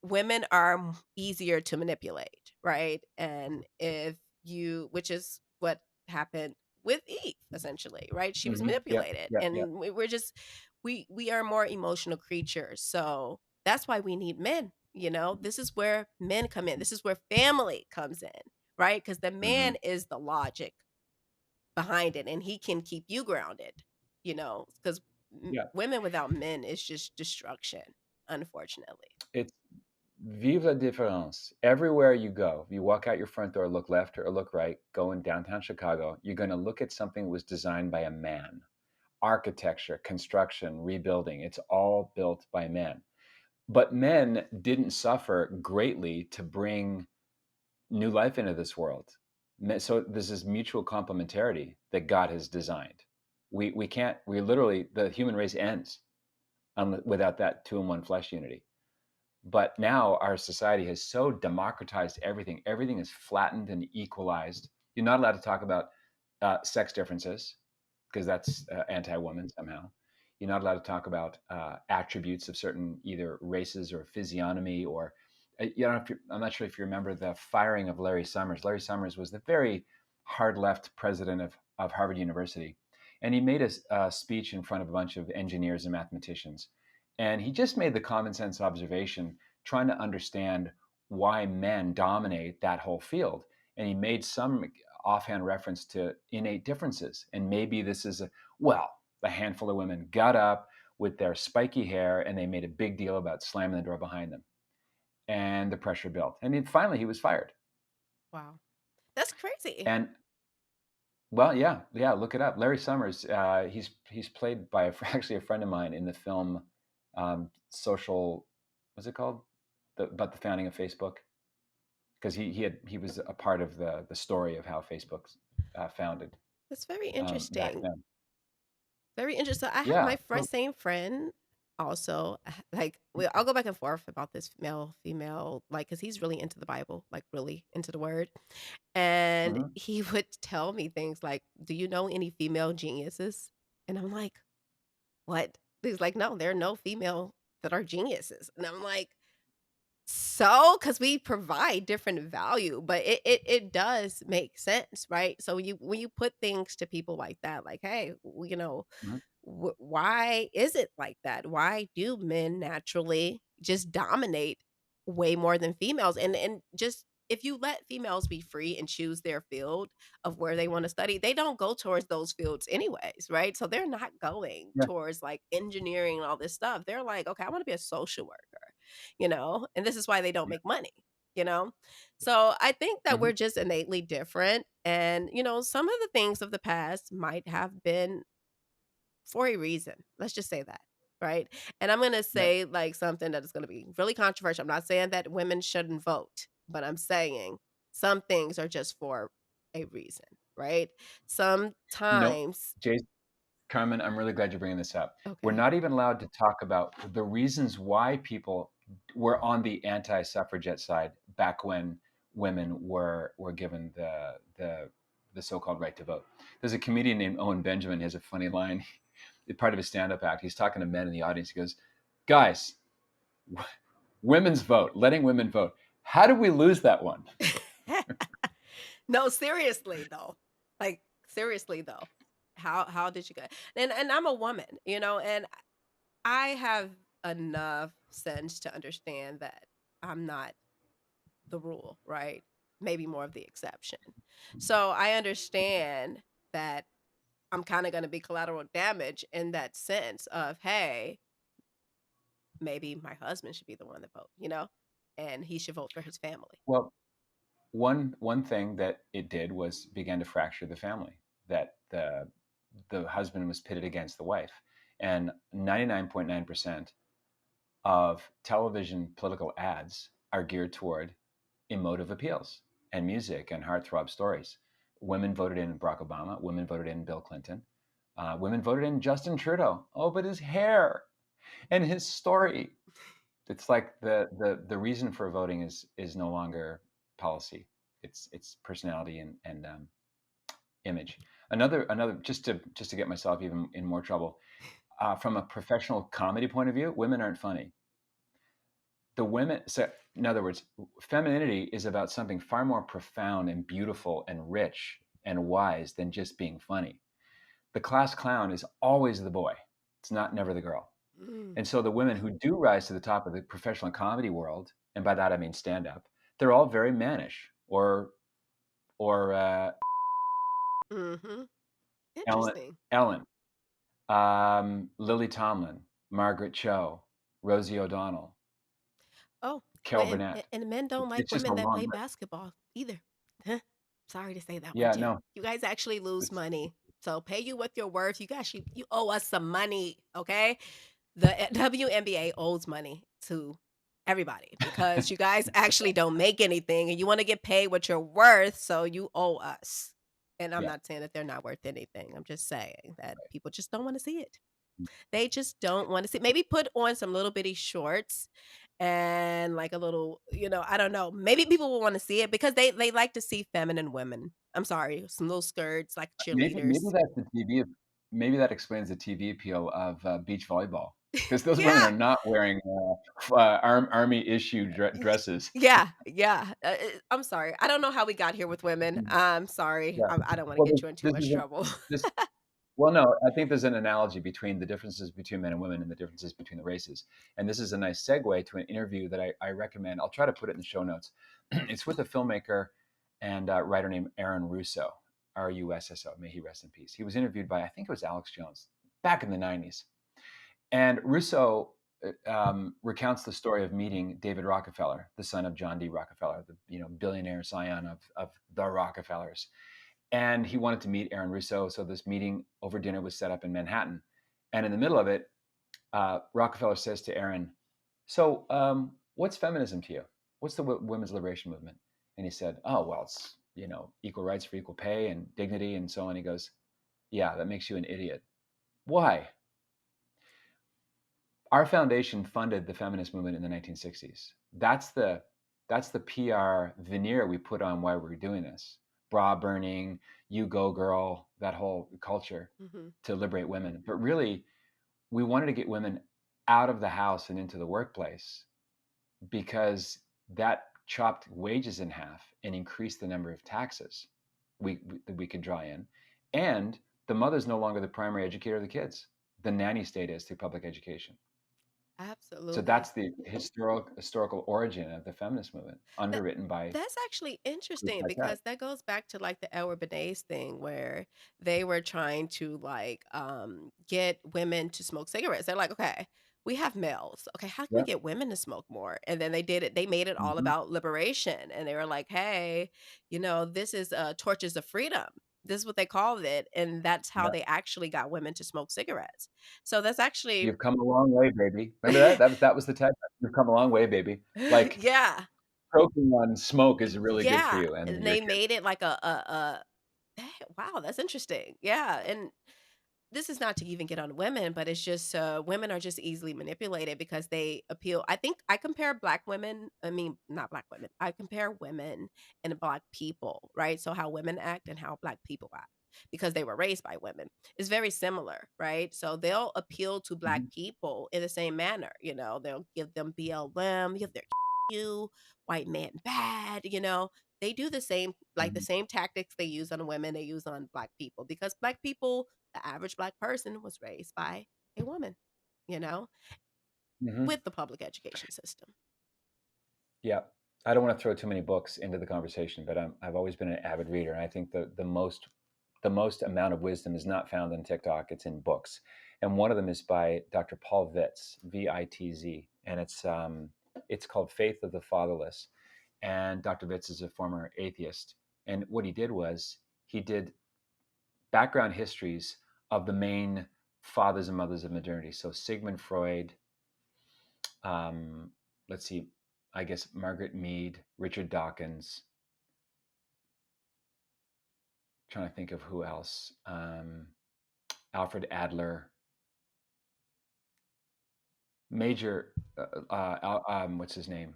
[SPEAKER 2] women are easier to manipulate, right? And if you which is what happened with Eve, essentially, right? She was
[SPEAKER 1] Yep.
[SPEAKER 2] manipulated,
[SPEAKER 1] Yep. Yep.
[SPEAKER 2] and we're just we are more emotional creatures, so that's why we need men. This is where men come in. This is where family comes in, right? Because the
[SPEAKER 1] hmm
[SPEAKER 2] man is the logic behind it, and he can keep you grounded. Because
[SPEAKER 1] Yeah.
[SPEAKER 2] women without men is just destruction, unfortunately.
[SPEAKER 1] It's vive la différence. Everywhere you go, you walk out your front door, look left or look right, go in downtown Chicago, you're going to look at something that was designed by a man. Architecture, construction, rebuilding, it's all built by men. But men didn't suffer greatly to bring new life into this world. So this is mutual complementarity that God has designed. We can't, we literally, the human race ends without that two in one flesh unity. But now our society has so democratized everything. Everything is flattened and equalized. You're not allowed to talk about sex differences because that's anti-woman somehow. You're not allowed to talk about attributes of certain either races or physiognomy or I'm not sure if you remember the firing of Larry Summers. Larry Summers was the very hard left president of Harvard University, and he made a speech in front of a bunch of engineers and mathematicians, and he just made the common sense observation, trying to understand why men dominate that whole field, and he made some offhand reference to innate differences. And maybe this is a handful of women got up with their spiky hair and they made a big deal about slamming the door behind them. And the pressure built. And finally, he was fired.
[SPEAKER 2] Wow. That's crazy.
[SPEAKER 1] And well, yeah, yeah, look it up. Larry Summers, he's played by actually a friend of mine in the film Social, what's it called? About the founding of Facebook. Because he was a part of the story of how Facebook founded
[SPEAKER 2] That's very
[SPEAKER 1] back
[SPEAKER 2] interesting.
[SPEAKER 1] then.
[SPEAKER 2] Very interesting. I have
[SPEAKER 1] Yeah.
[SPEAKER 2] my same friend also, like, I'll go back and forth about this male, female, like, because he's really into the Bible, like, really into the word. And
[SPEAKER 1] Mhm.
[SPEAKER 2] he would tell me things like, "Do you know any female geniuses?" And I'm like, "What?" He's like, "No, there are no female that are geniuses." And I'm like, because we provide different value, but it does make sense, right? So when you put things to people like that, like, "Hey,
[SPEAKER 1] Mhm.
[SPEAKER 2] why is it like that? Why do men naturally just dominate way more than females?" And just if you let females be free and choose their field of where they want to study, they don't go towards those fields anyways, right? So they're not going
[SPEAKER 1] Yeah.
[SPEAKER 2] towards like engineering and all this stuff. They're like, okay, I want to be a social worker, and this is why they don't
[SPEAKER 1] Yeah.
[SPEAKER 2] make money. You know, so I think that
[SPEAKER 1] Mhm.
[SPEAKER 2] we're just innately different. And, some of the things of the past might have been for a reason. Let's just say that, right? And I'm going to
[SPEAKER 1] Yeah.
[SPEAKER 2] say like something that is going to be really controversial. I'm not saying that women shouldn't vote, but I'm saying some things are just for a reason, right?
[SPEAKER 1] No,
[SPEAKER 2] Sometimes,
[SPEAKER 1] Jason, Carmen, I'm really glad you're bringing this up. We're
[SPEAKER 2] okay.
[SPEAKER 1] not even allowed to talk about the reasons why people were on the anti-suffragette side back when women were given the so-called right to vote. There's a comedian named Owen Benjamin. He has a funny line. Part of his stand-up act. He's talking to men in the audience. He goes, "Guys, women's vote, letting women vote. How did we lose that one?"
[SPEAKER 2] No, seriously though. Like seriously though. How did you get? And I'm a woman, and I have enough sense to understand that I'm not the rule, right? Maybe more of the exception. So I understand that I'm kind of going to be collateral damage in that sense of, hey, maybe my husband should be the one to vote, and he should vote for his family.
[SPEAKER 1] Well, one thing that it did was began to fracture the family. That the husband was pitted against the wife, and 99.9% of television political ads are geared toward emotive appeals and music and heartthrob stories. Women voted in Barack Obama. Women voted in Bill Clinton. Women voted in Justin Trudeau. Oh, but his hair and his story. It's like the reason for voting is no longer policy. It's personality and image. Another just to get myself even in more trouble. From a professional comedy point of view, women aren't funny. So in other words, femininity is about something far more profound and beautiful and rich and wise than just being funny. The class clown is always the boy. It's not never the girl.
[SPEAKER 2] Mm.
[SPEAKER 1] And so the women who do rise to the top of the professional comedy world, and by that I mean stand up, they're all very mannish or
[SPEAKER 2] Mm-hmm.
[SPEAKER 1] Ellen
[SPEAKER 2] Interesting.
[SPEAKER 1] Ellen, Lily Tomlin, Margaret Cho, Rosie O'Donnell,
[SPEAKER 2] Oh,
[SPEAKER 1] Carol
[SPEAKER 2] well,
[SPEAKER 1] Burnett.
[SPEAKER 2] and men don't like
[SPEAKER 1] It's just a
[SPEAKER 2] women that
[SPEAKER 1] long
[SPEAKER 2] play
[SPEAKER 1] list.
[SPEAKER 2] basketball either. Huh. Sorry to say that one
[SPEAKER 1] Yeah,
[SPEAKER 2] too.
[SPEAKER 1] no,
[SPEAKER 2] You guys actually lose
[SPEAKER 1] it's
[SPEAKER 2] money. So pay you what you're worth. You owe us some money, okay? The WNBA owes money to everybody because you guys actually don't make anything and you want to get paid what you're worth, so you owe us. And I'm
[SPEAKER 1] yeah.
[SPEAKER 2] not saying that they're not worth anything. I'm just saying that people just don't want to see it. They just don't wanna see maybe put on some little bitty shorts and, like, a little I don't know, maybe people will wanna see it because they like to see feminine women. I'm sorry, some little skirts like
[SPEAKER 1] Maybe
[SPEAKER 2] cheerleaders.
[SPEAKER 1] that's the TV. Maybe that explains the TV appeal of beach volleyball because those women
[SPEAKER 2] Yeah,
[SPEAKER 1] are not wearing army issue
[SPEAKER 2] y
[SPEAKER 1] dresses.
[SPEAKER 2] yeah, yeah, I'm sorry, I don't know how we got here with women.
[SPEAKER 1] Mm,
[SPEAKER 2] I'm sorry,
[SPEAKER 1] yeah.
[SPEAKER 2] I don't wanna
[SPEAKER 1] Well,
[SPEAKER 2] get you in too
[SPEAKER 1] this
[SPEAKER 2] much
[SPEAKER 1] is a,
[SPEAKER 2] trouble.
[SPEAKER 1] this. Well, no, I think there's an analogy between the differences between men and women and the differences between the races. And this is a nice segue to an interview that I recommend. I'll try to put it in the show notes. It's with a filmmaker and writer named Aaron Russo, Russo. May he rest in peace. He was interviewed by, I think it was Alex Jones back in the 90s. And Russo recounts the story of meeting David Rockefeller, the son of John D. Rockefeller, the billionaire scion of the Rockefellers. And he wanted to meet Aaron Russo. So this meeting over dinner was set up in Manhattan. And in the middle of it, Rockefeller says to Aaron, "So, what's feminism to you? What's the women's liberation movement?" And he said, "Oh, well, it's equal rights for equal pay and dignity and so on." He goes, "Yeah, that makes you an idiot. Why? Our foundation funded the feminist movement in the 1960s. That's the PR veneer we put on why we're doing this. Bra burning, you go girl, that whole culture
[SPEAKER 2] Mhm.
[SPEAKER 1] to liberate women. But really, we wanted to get women out of the house and into the workplace because that chopped wages in half and increased the number of taxes that we could draw in. And the mother's no longer the primary educator of the kids. The nanny state is through public education. So
[SPEAKER 2] Absolutely.
[SPEAKER 1] that's the historical origin of the feminist movement,
[SPEAKER 2] That
[SPEAKER 1] underwritten by
[SPEAKER 2] that's actually
[SPEAKER 1] groups
[SPEAKER 2] interesting
[SPEAKER 1] like that.
[SPEAKER 2] because that goes back to like the Edward Bernays thing where they were trying to like get women to smoke cigarettes. They're like, okay, we have males. Okay, how can we
[SPEAKER 1] Yeah.
[SPEAKER 2] get women to smoke more? And then they did it, they made it all
[SPEAKER 1] Mhm.
[SPEAKER 2] about liberation. And they were like, hey, this is torches of freedom. This is what they called it. And that's how
[SPEAKER 1] Yeah.
[SPEAKER 2] they actually got women to smoke cigarettes. So that's actually
[SPEAKER 1] You've come a long way, baby. Remember that? That was the tagline. You've come a long way, baby. Like
[SPEAKER 2] yeah.
[SPEAKER 1] choking on smoke is really good for
[SPEAKER 2] Yeah,
[SPEAKER 1] you and
[SPEAKER 2] and
[SPEAKER 1] your
[SPEAKER 2] they
[SPEAKER 1] kids.
[SPEAKER 2] made it like wow, that's interesting. Yeah, and this is not to even get on women, but it's just women are just easily manipulated because they appeal. I think I compare black women, I mean, not black women. I compare women and black people, right? So how women act and how black people act because they were raised by women is very similar, right? So they'll appeal to black
[SPEAKER 1] Mhm.
[SPEAKER 2] people in the same manner, they'll give them BLM, give their you white man bad, they do the same like the
[SPEAKER 1] Mhm.
[SPEAKER 2] same tactics they use on women they use on black people because black people the average black person was raised by a woman, you know,
[SPEAKER 1] Mhm.
[SPEAKER 2] with the public education system.
[SPEAKER 1] Yeah. I don't want to throw too many books into the conversation, but I've always been an avid reader, and I think the most amount of wisdom is not found in TikTok. It's in books, and one of them is by Dr. Paul Vitz, Vitz, and it's called Faith of the Fatherless. And Dr. Vitz is a former atheist, and what he did was he did background histories of the main fathers and mothers of modernity. So Sigmund Freud, um, let's see, I guess Margaret Mead, Richard Dawkins. Trying to think of who else. Alfred Adler, major, what's his name?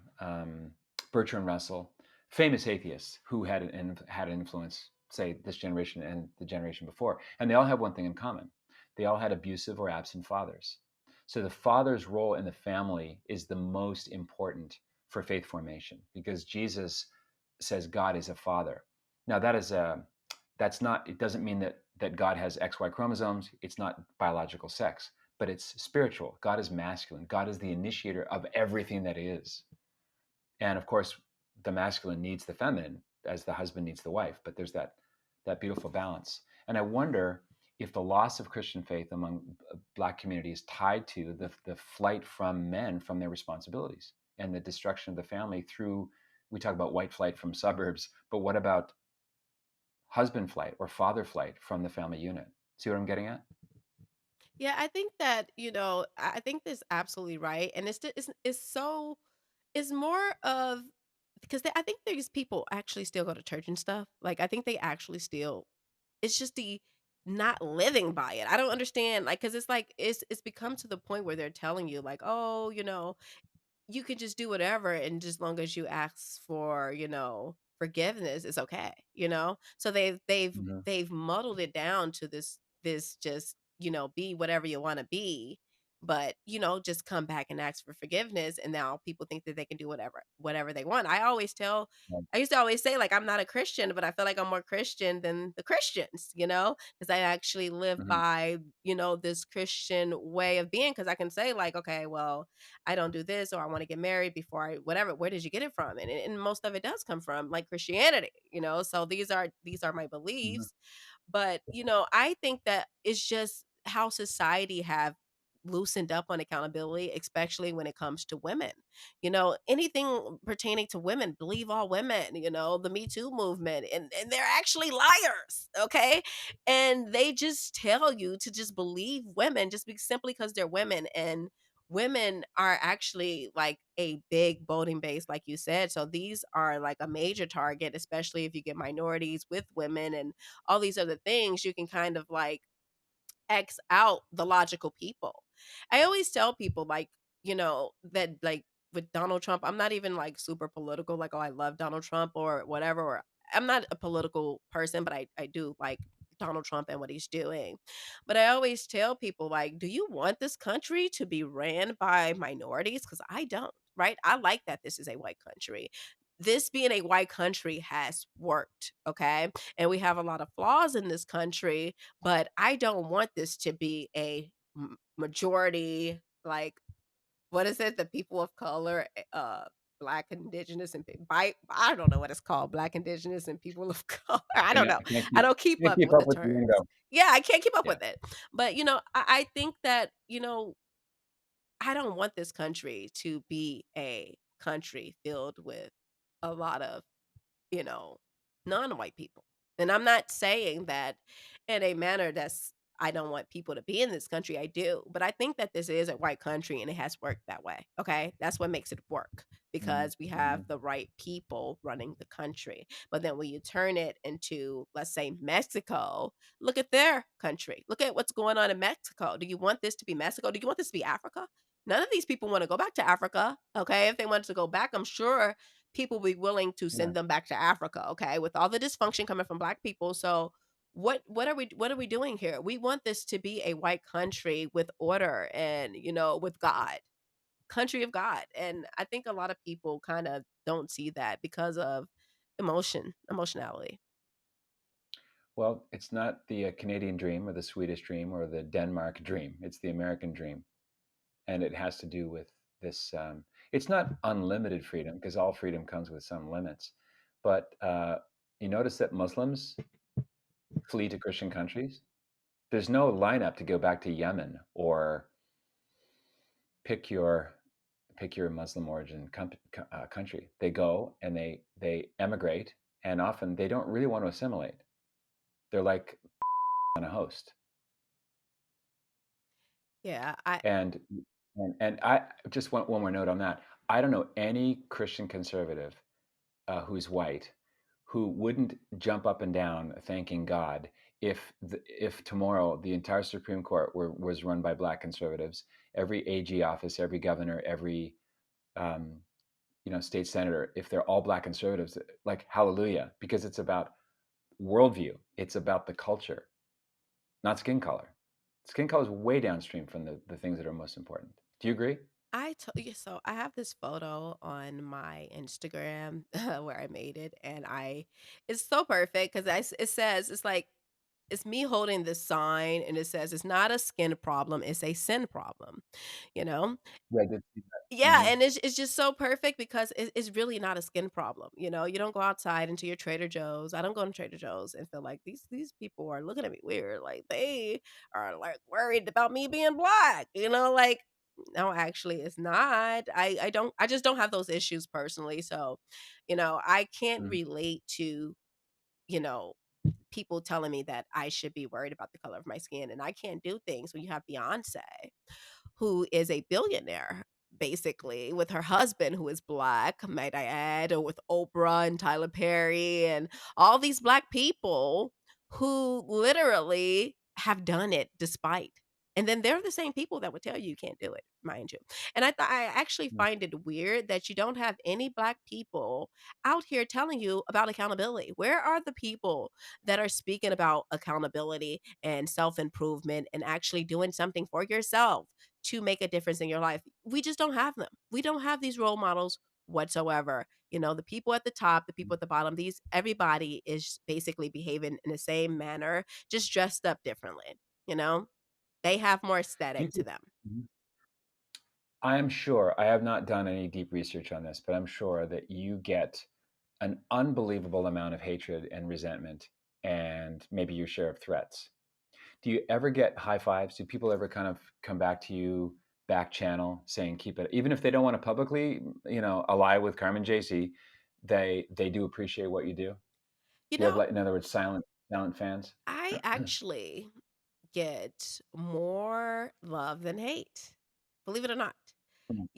[SPEAKER 1] Bertrand Russell, famous atheists who had an influence, say, this generation and the generation before. And they all have one thing in common: they all had abusive or absent fathers. So the father's role in the family is the most important for faith formation, because Jesus says God is a father. Now that's not, it doesn't mean that God has XY chromosomes. It's not biological sex, but it's spiritual. God is masculine. God is the initiator of everything that is. And of course, the masculine needs the feminine as the husband needs the wife, but there's that beautiful balance. And I wonder if the loss of Christian faith among Black communities tied to the flight from men from their responsibilities and the destruction of the family through, we talk about white flight from suburbs, but what about husband flight or father flight from the family unit? See what I'm getting at?
[SPEAKER 2] Yeah, I think that, I think that's absolutely right, and it's so it's more of because I think these people actually still go to church and stuff. Like, I think they actually still it's just the not living by it. I don't understand, like, because it's like it's become to the point where they're telling you, like, "Oh, you can just do whatever and just long as you ask for, forgiveness, it's okay, you know? So
[SPEAKER 1] Mhm.
[SPEAKER 2] they've muddled it down to this just, be whatever you wanna be, but, just come back and ask for forgiveness, and now people think that they can do whatever they want. I used to always say, like, I'm not a Christian, but I feel like I'm more Christian than the Christians, because I actually live
[SPEAKER 1] Mhm.
[SPEAKER 2] by, this Christian way of being. Because I can say, like, "Okay, well, I don't do this or I want to get married before I whatever. Where did you get it from?" And most of it does come from like Christianity, So these are my
[SPEAKER 1] Mhm.
[SPEAKER 2] beliefs. But, I think that it's just how society have loosened up on accountability, especially when it comes to women. Anything pertaining to women, believe all women, the Me Too movement, and they're actually liars, okay? And they just tell you to just believe women just simply because they're women. And women are actually like a big voting base, like you said. So these are like a major target, especially if you get minorities with women and all these other things. You can kind of like X out the logical people. I always tell people, like, that, like, with Donald Trump, I'm not even, like, super political, like, "Oh, I love Donald Trump," or whatever, or I'm not a political person, but I do like Donald Trump and what he's doing. But I always tell people, like, "Do you want this country to be ran by minorities? Because I don't, right? I like that this is a white country. This being a white country has worked, okay? And we have a lot of flaws in this country, but I don't want this to be a majority, like, what is it? The people of color, Black, Indigenous, and I don't know what it's called, Black, Indigenous, and people of color. I don't know.
[SPEAKER 1] I can't
[SPEAKER 2] I
[SPEAKER 1] keep
[SPEAKER 2] don't keep
[SPEAKER 1] can't
[SPEAKER 2] up
[SPEAKER 1] keep
[SPEAKER 2] with
[SPEAKER 1] up
[SPEAKER 2] the
[SPEAKER 1] with the
[SPEAKER 2] terms.
[SPEAKER 1] lingo.
[SPEAKER 2] Yeah, I can't keep up
[SPEAKER 1] Yeah.
[SPEAKER 2] with it. But, I think that, I don't want this country to be a country filled with a lot of, you know, non-white people. And I'm not saying that in a manner that's I don't want people to be in this country. I do. But I think that this is a white country and it has worked that way. Okay. That's what makes it work
[SPEAKER 1] Mhm.
[SPEAKER 2] because we have
[SPEAKER 1] Mhm.
[SPEAKER 2] the right people running the country. But then when you turn it into, let's say, Mexico, look at their country. Look at what's going on in Mexico. Do you want this to be Mexico? Do you want this to be Africa? None of these people want to go back to Africa. Okay. If they wanted to go back, I'm sure people be willing to
[SPEAKER 1] Yeah.
[SPEAKER 2] send them back to Africa, okay, with all the dysfunction coming from Black people. So what are we doing here? We want this to be a white country with order and, with God, country of God. And I think a lot of people kind of don't see that because of emotionality.
[SPEAKER 1] Well, it's not the Canadian dream or the Swedish dream or the Denmark dream. It's the American dream, and it has to do with this. It's not unlimited freedom because all freedom comes with some limits, but you notice that Muslims flee to Christian countries. There's no lineup to go back to Yemen or pick your pick your Muslim origin country. They go and they emigrate, and often they don't really want to assimilate. They're like on a host.
[SPEAKER 2] Yeah, I
[SPEAKER 1] And and I just one more note on that. I don't know any Christian conservative who's white who wouldn't jump up and down thanking God if tomorrow the entire Supreme Court was run by black conservatives, every AG office, every governor, every um, state senator, if they're all black conservatives, like hallelujah, because it's about worldview, it's about the culture, not skin color. Skin color is way downstream from the things that are most important. Do you agree?
[SPEAKER 2] I told you so I have this photo on my Instagram where I made it, and I it's so perfect because it says it's like it's me holding this sign, and it says it's not a skin problem, it's a sin problem, you know?
[SPEAKER 1] Yeah, I did see that.
[SPEAKER 2] Yeah, and it's just so perfect because it's really not a skin problem, you know? You don't go outside into your Trader Joe's. I don't go to Trader Joe's and feel like these people are looking at me weird, like, they are, like, worried about me being black, you know? Like, no, actually, it's not. I just don't have those issues personally, so, I can't
[SPEAKER 1] Mm.
[SPEAKER 2] relate to, you know, people telling me that I should be worried about the color of my skin, and I can't do things when you have Beyonce who is a billionaire, basically, with her husband who is black, might I add, or with Oprah and Tyler Perry and all these black people who literally have done it despite. And then they're the same people that would tell you you can't do it, mind you. And I actually
[SPEAKER 1] Mm.
[SPEAKER 2] find it weird that you don't have any black people out here telling you about accountability. Where are the people that are speaking about accountability and self-improvement and actually doing something for yourself to make a difference in your life? We just don't have them. We don't have these role models whatsoever. The people at the top, the people
[SPEAKER 1] Mm.
[SPEAKER 2] at the bottom, these everybody is basically behaving in the same manner, just dressed up differently, you know? They have more
[SPEAKER 1] Do you
[SPEAKER 2] aesthetic to
[SPEAKER 1] think?
[SPEAKER 2] them.
[SPEAKER 1] Mhm. I am sure, I have not done any deep research on this, but I'm sure that you get an unbelievable amount of hatred and resentment and maybe your share of threats. Do you ever get high fives? Do people ever kind of come back to you, back channel, saying keep it, even if they don't want to publicly, ally with Carmen Jaycee, they do appreciate what you do?
[SPEAKER 2] You
[SPEAKER 1] Do you have,
[SPEAKER 2] know,
[SPEAKER 1] like, in other words, silent fans?
[SPEAKER 2] I actually get more love than hate, believe it or not.
[SPEAKER 1] Mm.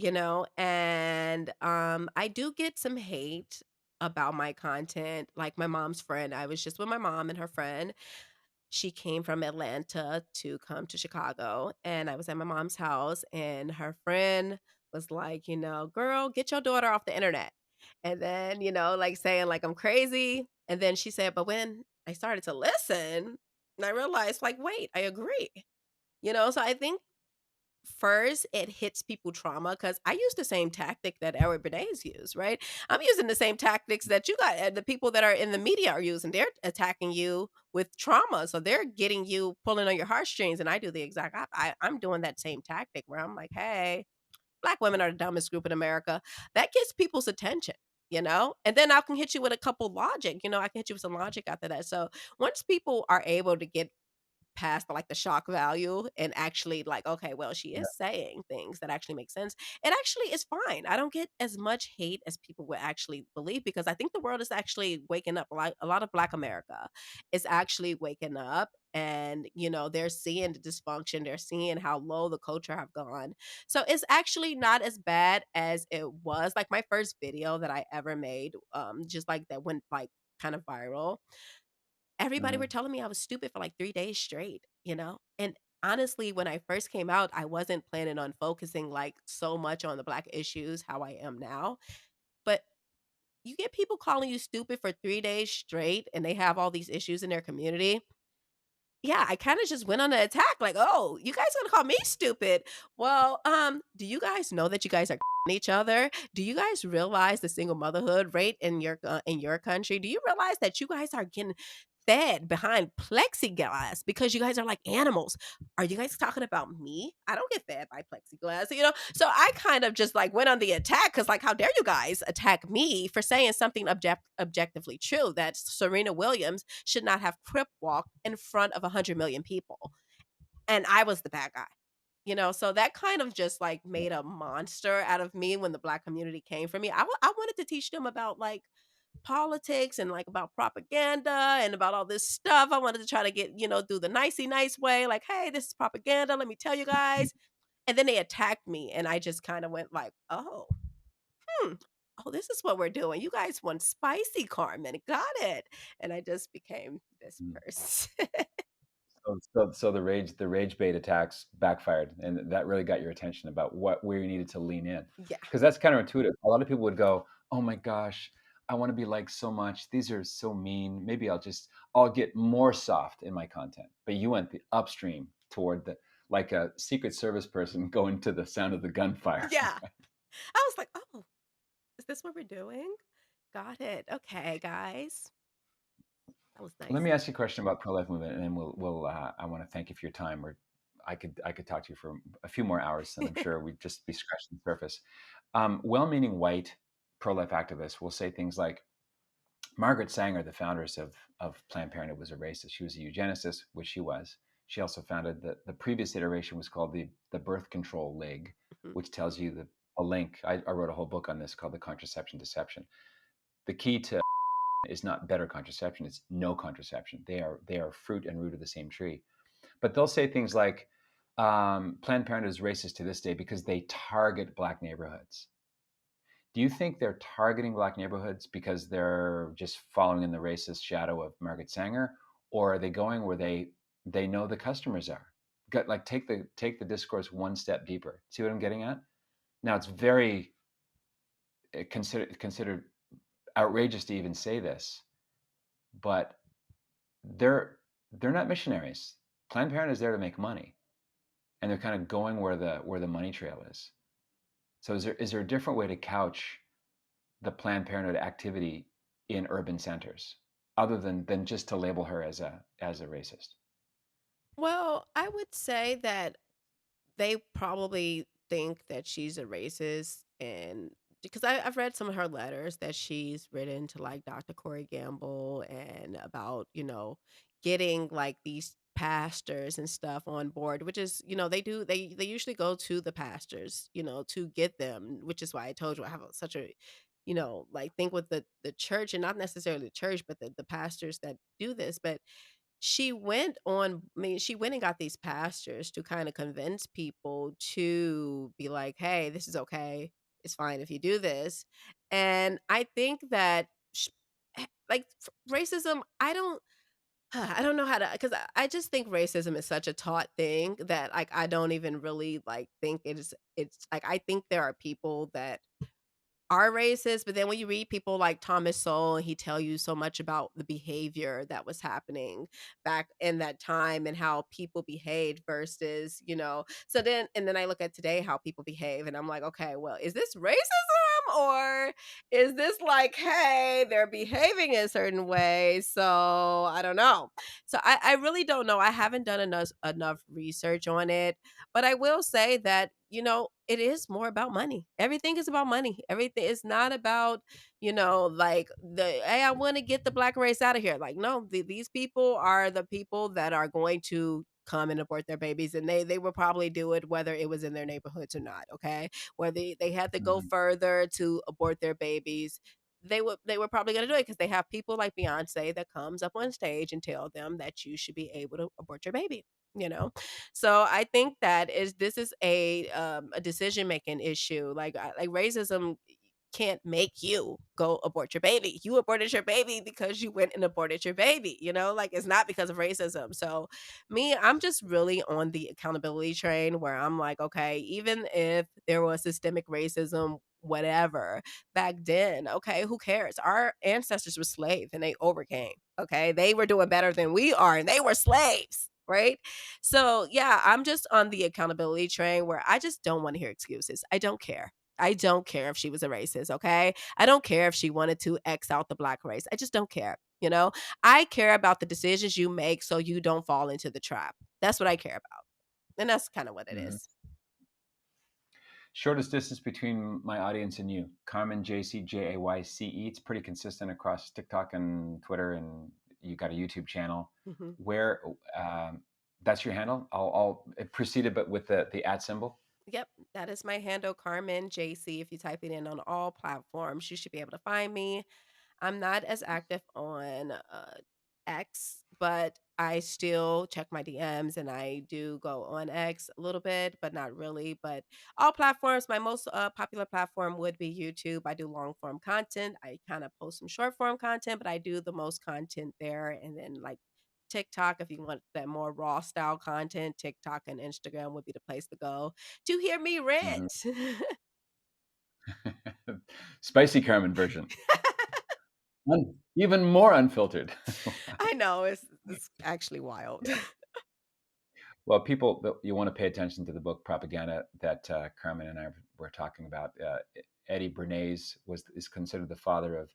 [SPEAKER 2] And I do get some hate about my content. Like my mom's friend, I was just with my mom and her friend. She came from Atlanta to come to Chicago, and I was at my mom's house, and her friend was like, "Girl, get your daughter off the internet." And then, like saying like I'm crazy. And then she said, "But when I started to listen, and I realized like, wait, I agree." So I think first it hits people trauma because I use the same tactic that Eric Benes used, right? I'm using the same tactics that you got, the people that are in the media are using. They're attacking you with trauma, so they're getting you pulling on your heartstrings. And I do the exact I'm doing that same tactic where I'm like, hey, black women are the dumbest group in America. That gets people's attention. And then I can hit you with a couple logic. I can hit you with some logic after that. So once people are able to get past like the shock value and actually like, okay, well, she
[SPEAKER 1] Yeah.
[SPEAKER 2] is saying things that actually make sense. It actually is fine. I don't get as much hate as people would actually believe because I think the world is actually waking up. Like a lot of Black America is actually waking up, and they're seeing the dysfunction, they're seeing how low the culture have gone. So it's actually not as bad as it was. Like my first video that I ever made, just like that went like kind of viral. Everybody were
[SPEAKER 1] Mhm.
[SPEAKER 2] telling me I was stupid for, like, 3 days straight, And honestly, when I first came out, I wasn't planning on focusing, like, so much on the Black issues how I am now, but you get people calling you stupid for 3 days straight, and they have all these issues in their community. Yeah, I kinda just went on an attack, like, "Oh, you guys gonna call me stupid? Well, do you guys know that you guys are each other? Do you guys realize the single motherhood rate in your country? Do you realize that you guys are getting fed behind plexiglass because you guys are like animals? Are you guys talking about me? I don't get fed by plexiglass?" So I kind of just, like, went on the attack because, like, how dare you guys attack me for saying something objectively true, that Serena Williams should not have crip walked in front of 100 million people, and I was the bad guy. So that kind of just, like,
[SPEAKER 1] Yeah.
[SPEAKER 2] made a monster out of me when the Black community came for me. I wanted to teach them about, like, politics and, like, about propaganda and about all this stuff. I wanted to try to get, do the nicey nice way, like, "Hey, this is propaganda, let me tell you guys." And then they attacked me, and I just kinda went like, "Oh, hmm, "Oh, this is what we're doing. You guys want spicy, Carmen. Got it." And I just became this
[SPEAKER 1] Mm.
[SPEAKER 2] person.
[SPEAKER 1] So the rage bait attacks backfired, and that really got your attention about where you needed to lean in,
[SPEAKER 2] Yeah.
[SPEAKER 1] because that's counterintuitive. A lot of people would go, "Oh my gosh, I want to be liked so much. These are so mean. Maybe I'll get more soft in my content." But you went the upstream toward the like a Secret Service person going to the sound of the gunfire.
[SPEAKER 2] Yeah. I was like, "Oh, is this what we're doing? Got it. Okay, guys." That was
[SPEAKER 1] Let
[SPEAKER 2] nice.
[SPEAKER 1] me ask you a question about pro life movement, and then we'll. I want to thank you for your time. Or I could talk to you for a few more hours, and I'm sure we'd just be scratching the surface. Well-meaning white pro life activists will say things like Margaret Sanger, the founders of Planned Parenthood, was a racist. She was a eugenicist, which she was. She also founded the previous iteration was called the Birth Control League,
[SPEAKER 2] Mhm.
[SPEAKER 1] which tells you a link. I wrote a whole book on this called The Contraception Deception. The key to is not better contraception, it's no contraception. They are fruit and root of the same tree. But they'll say things like Planned Parenthood is racist to this day because they target black neighborhoods. Do you think they're targeting black neighborhoods because they're just following in the racist shadow of Margaret Sanger, or are they going where they know the customers are? Like take the discourse one step deeper. See what I'm getting at? Now it's very considered outrageous to even say this, but they're they're not missionaries. Planned Parenthood is there to make money, and they're kind of going where the money trail is. So is there a different way to couch the Planned Parenthood activity in urban centers, other than just to label her as a racist?
[SPEAKER 2] Well, I would say that they probably think that she's a racist, and because I've read some of her letters that she's written to like Dr. Corey Gamble and about, getting like these pastors and stuff on board, which is, they usually go to the pastors, to get them, which is why I told you I have such a, like think with the church, and not necessarily the church, but the pastors that do this. But she went and got these pastors to kinda convince people to be like, "Hey, this is okay. It's fine if you do this." And I think that like, racism, I don't know how to, because I just think racism is such a taught thing that, like, I don't even really, like, think it's like, I think there are people that are racist, but then when you read people like Thomas Sowell, and he tell you so much about the behavior that was happening back in that time and how people behaved versus, so then I look at today how people behave, and I'm like, okay, well, is this racism, or is this like, hey, they're behaving a certain way? So I don't know. So I really don't know. I haven't done enough research on it, but I will say that, it is more about money. Everything is about money. Everything is not about, like hey, I want to get the black race out of here. Like, no, these people are the people that are going to come and abort their babies, and they will probably do it whether it was in their neighborhoods or not. Okay. Where they had to go
[SPEAKER 1] Mhm.
[SPEAKER 2] further to abort their babies. They were probably going to do it because they have people like Beyonce that comes up on stage and tell them that you should be able to abort your baby, you know so I think that this is a decision making issue. Like racism can't make you go abort your baby. You aborted your baby because you went and aborted your baby, like it's not because of racism. So me, I'm just really on the accountability train where I'm like, okay, even if there was systemic racism, whatever, back then, okay, who cares? Our ancestors were slaves and they overcame. Okay. They were doing better than we are and they were slaves. Right. So, yeah, I'm just on the accountability train where I just don't want to hear excuses. I don't care. I don't care if she was a racist, okay? I don't care if she wanted to X out the black race. I just don't care, you know? I care about the decisions you make so you don't fall into the trap. That's what I care about. And that's kind of what it
[SPEAKER 1] Mhm.
[SPEAKER 2] is.
[SPEAKER 1] Shortest distance between my audience and you, Carmen Jaycee, Jayce. It's pretty consistent across TikTok and Twitter, and you got a YouTube channel.
[SPEAKER 2] Mhm.
[SPEAKER 1] Where that's your handle? I'll proceed it, but with the at symbol.
[SPEAKER 2] Yep, that is my handle, Carmen JC. If you type it in on all platforms, you should be able to find me. I'm not as active on X, but I still check my DMs and I do go on X a little bit, but not really. But all platforms, my most popular platform would be YouTube. I do long form content. I kind of post some short form content, but I do the most content there. And then like TikTok, if you want that more raw style content, TikTok and Instagram would be the place to go to hear me
[SPEAKER 1] Mhm.
[SPEAKER 2] rant.
[SPEAKER 1] Spicy Carmen version. Even more unfiltered.
[SPEAKER 2] I know it's actually wild.
[SPEAKER 1] Well, people, you want to pay attention to the book Propaganda that Carmen and I were talking about. Eddie Bernays is considered the father of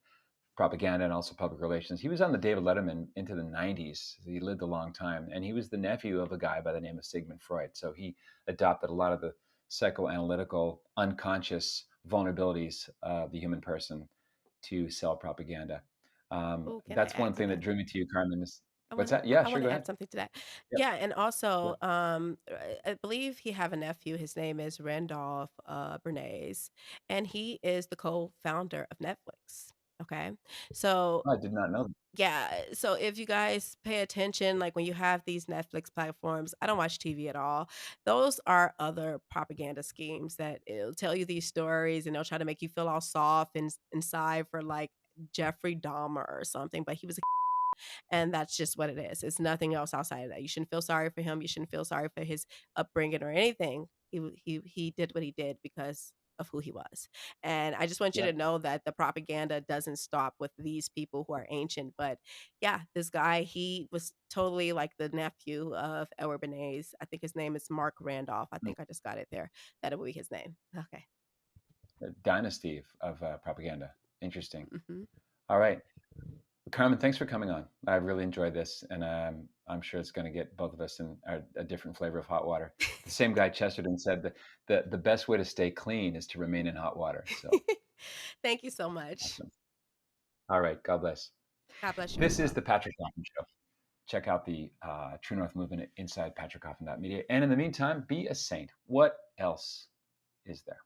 [SPEAKER 1] propaganda and also public relations. He was on the David Letterman into the 90s. He lived a long time, and he was the nephew of a guy by the name of Sigmund Freud. So he adopted a lot of the psychoanalytical, unconscious vulnerabilities of the human person to sell propaganda.
[SPEAKER 2] Oh, can I
[SPEAKER 1] That's one
[SPEAKER 2] add to
[SPEAKER 1] thing that
[SPEAKER 2] that?
[SPEAKER 1] drew me to you, Carmen. Is
[SPEAKER 2] I
[SPEAKER 1] what's
[SPEAKER 2] wanna
[SPEAKER 1] that? Yeah,
[SPEAKER 2] I
[SPEAKER 1] sure,
[SPEAKER 2] wanna
[SPEAKER 1] go
[SPEAKER 2] add
[SPEAKER 1] ahead.
[SPEAKER 2] something to that.
[SPEAKER 1] Yep,
[SPEAKER 2] Yeah, and
[SPEAKER 1] yeah.
[SPEAKER 2] also, I believe he have a nephew, his name is Randolph, Bernays, and he is the co-founder of Netflix, okay? So,
[SPEAKER 1] I did not know.
[SPEAKER 2] yeah, so if you guys pay attention, like, when you have these Netflix platforms, I don't watch TV at all. Those are other propaganda schemes that it'll tell you these stories, and they'll try to make you feel all soft inside for, like, Jeffrey Dahmer or something, but he was a and that's just what it is. It's nothing else outside of that. You shouldn't feel sorry for him. You shouldn't feel sorry for his upbringing or anything. He did what he did because of who he was. And I just want you
[SPEAKER 1] Yeah.
[SPEAKER 2] to know that the propaganda doesn't stop with these people who are ancient. But yeah, this guy, he was totally like the nephew of Edward Bernays. I think his name is Mark Randolph. I
[SPEAKER 1] Mm.
[SPEAKER 2] think I just got it there. That'll be his name. Okay.
[SPEAKER 1] A dynasty of propaganda. Interesting.
[SPEAKER 2] Hmm.
[SPEAKER 1] All right. Carmen, thanks for coming on. I really enjoyed this, and I'm sure it's going to get both of us in a different flavor of hot water. The same guy Chesterton said that the best way to stay clean is to remain in hot water. So
[SPEAKER 2] Thank you so much.
[SPEAKER 1] awesome. All right. God bless.
[SPEAKER 2] God bless you as
[SPEAKER 1] This is
[SPEAKER 2] well.
[SPEAKER 1] the Patrick Coffin Show. Check out the True North Movement inside patrickcoffin.media. And in the meantime, be a saint. What else is there?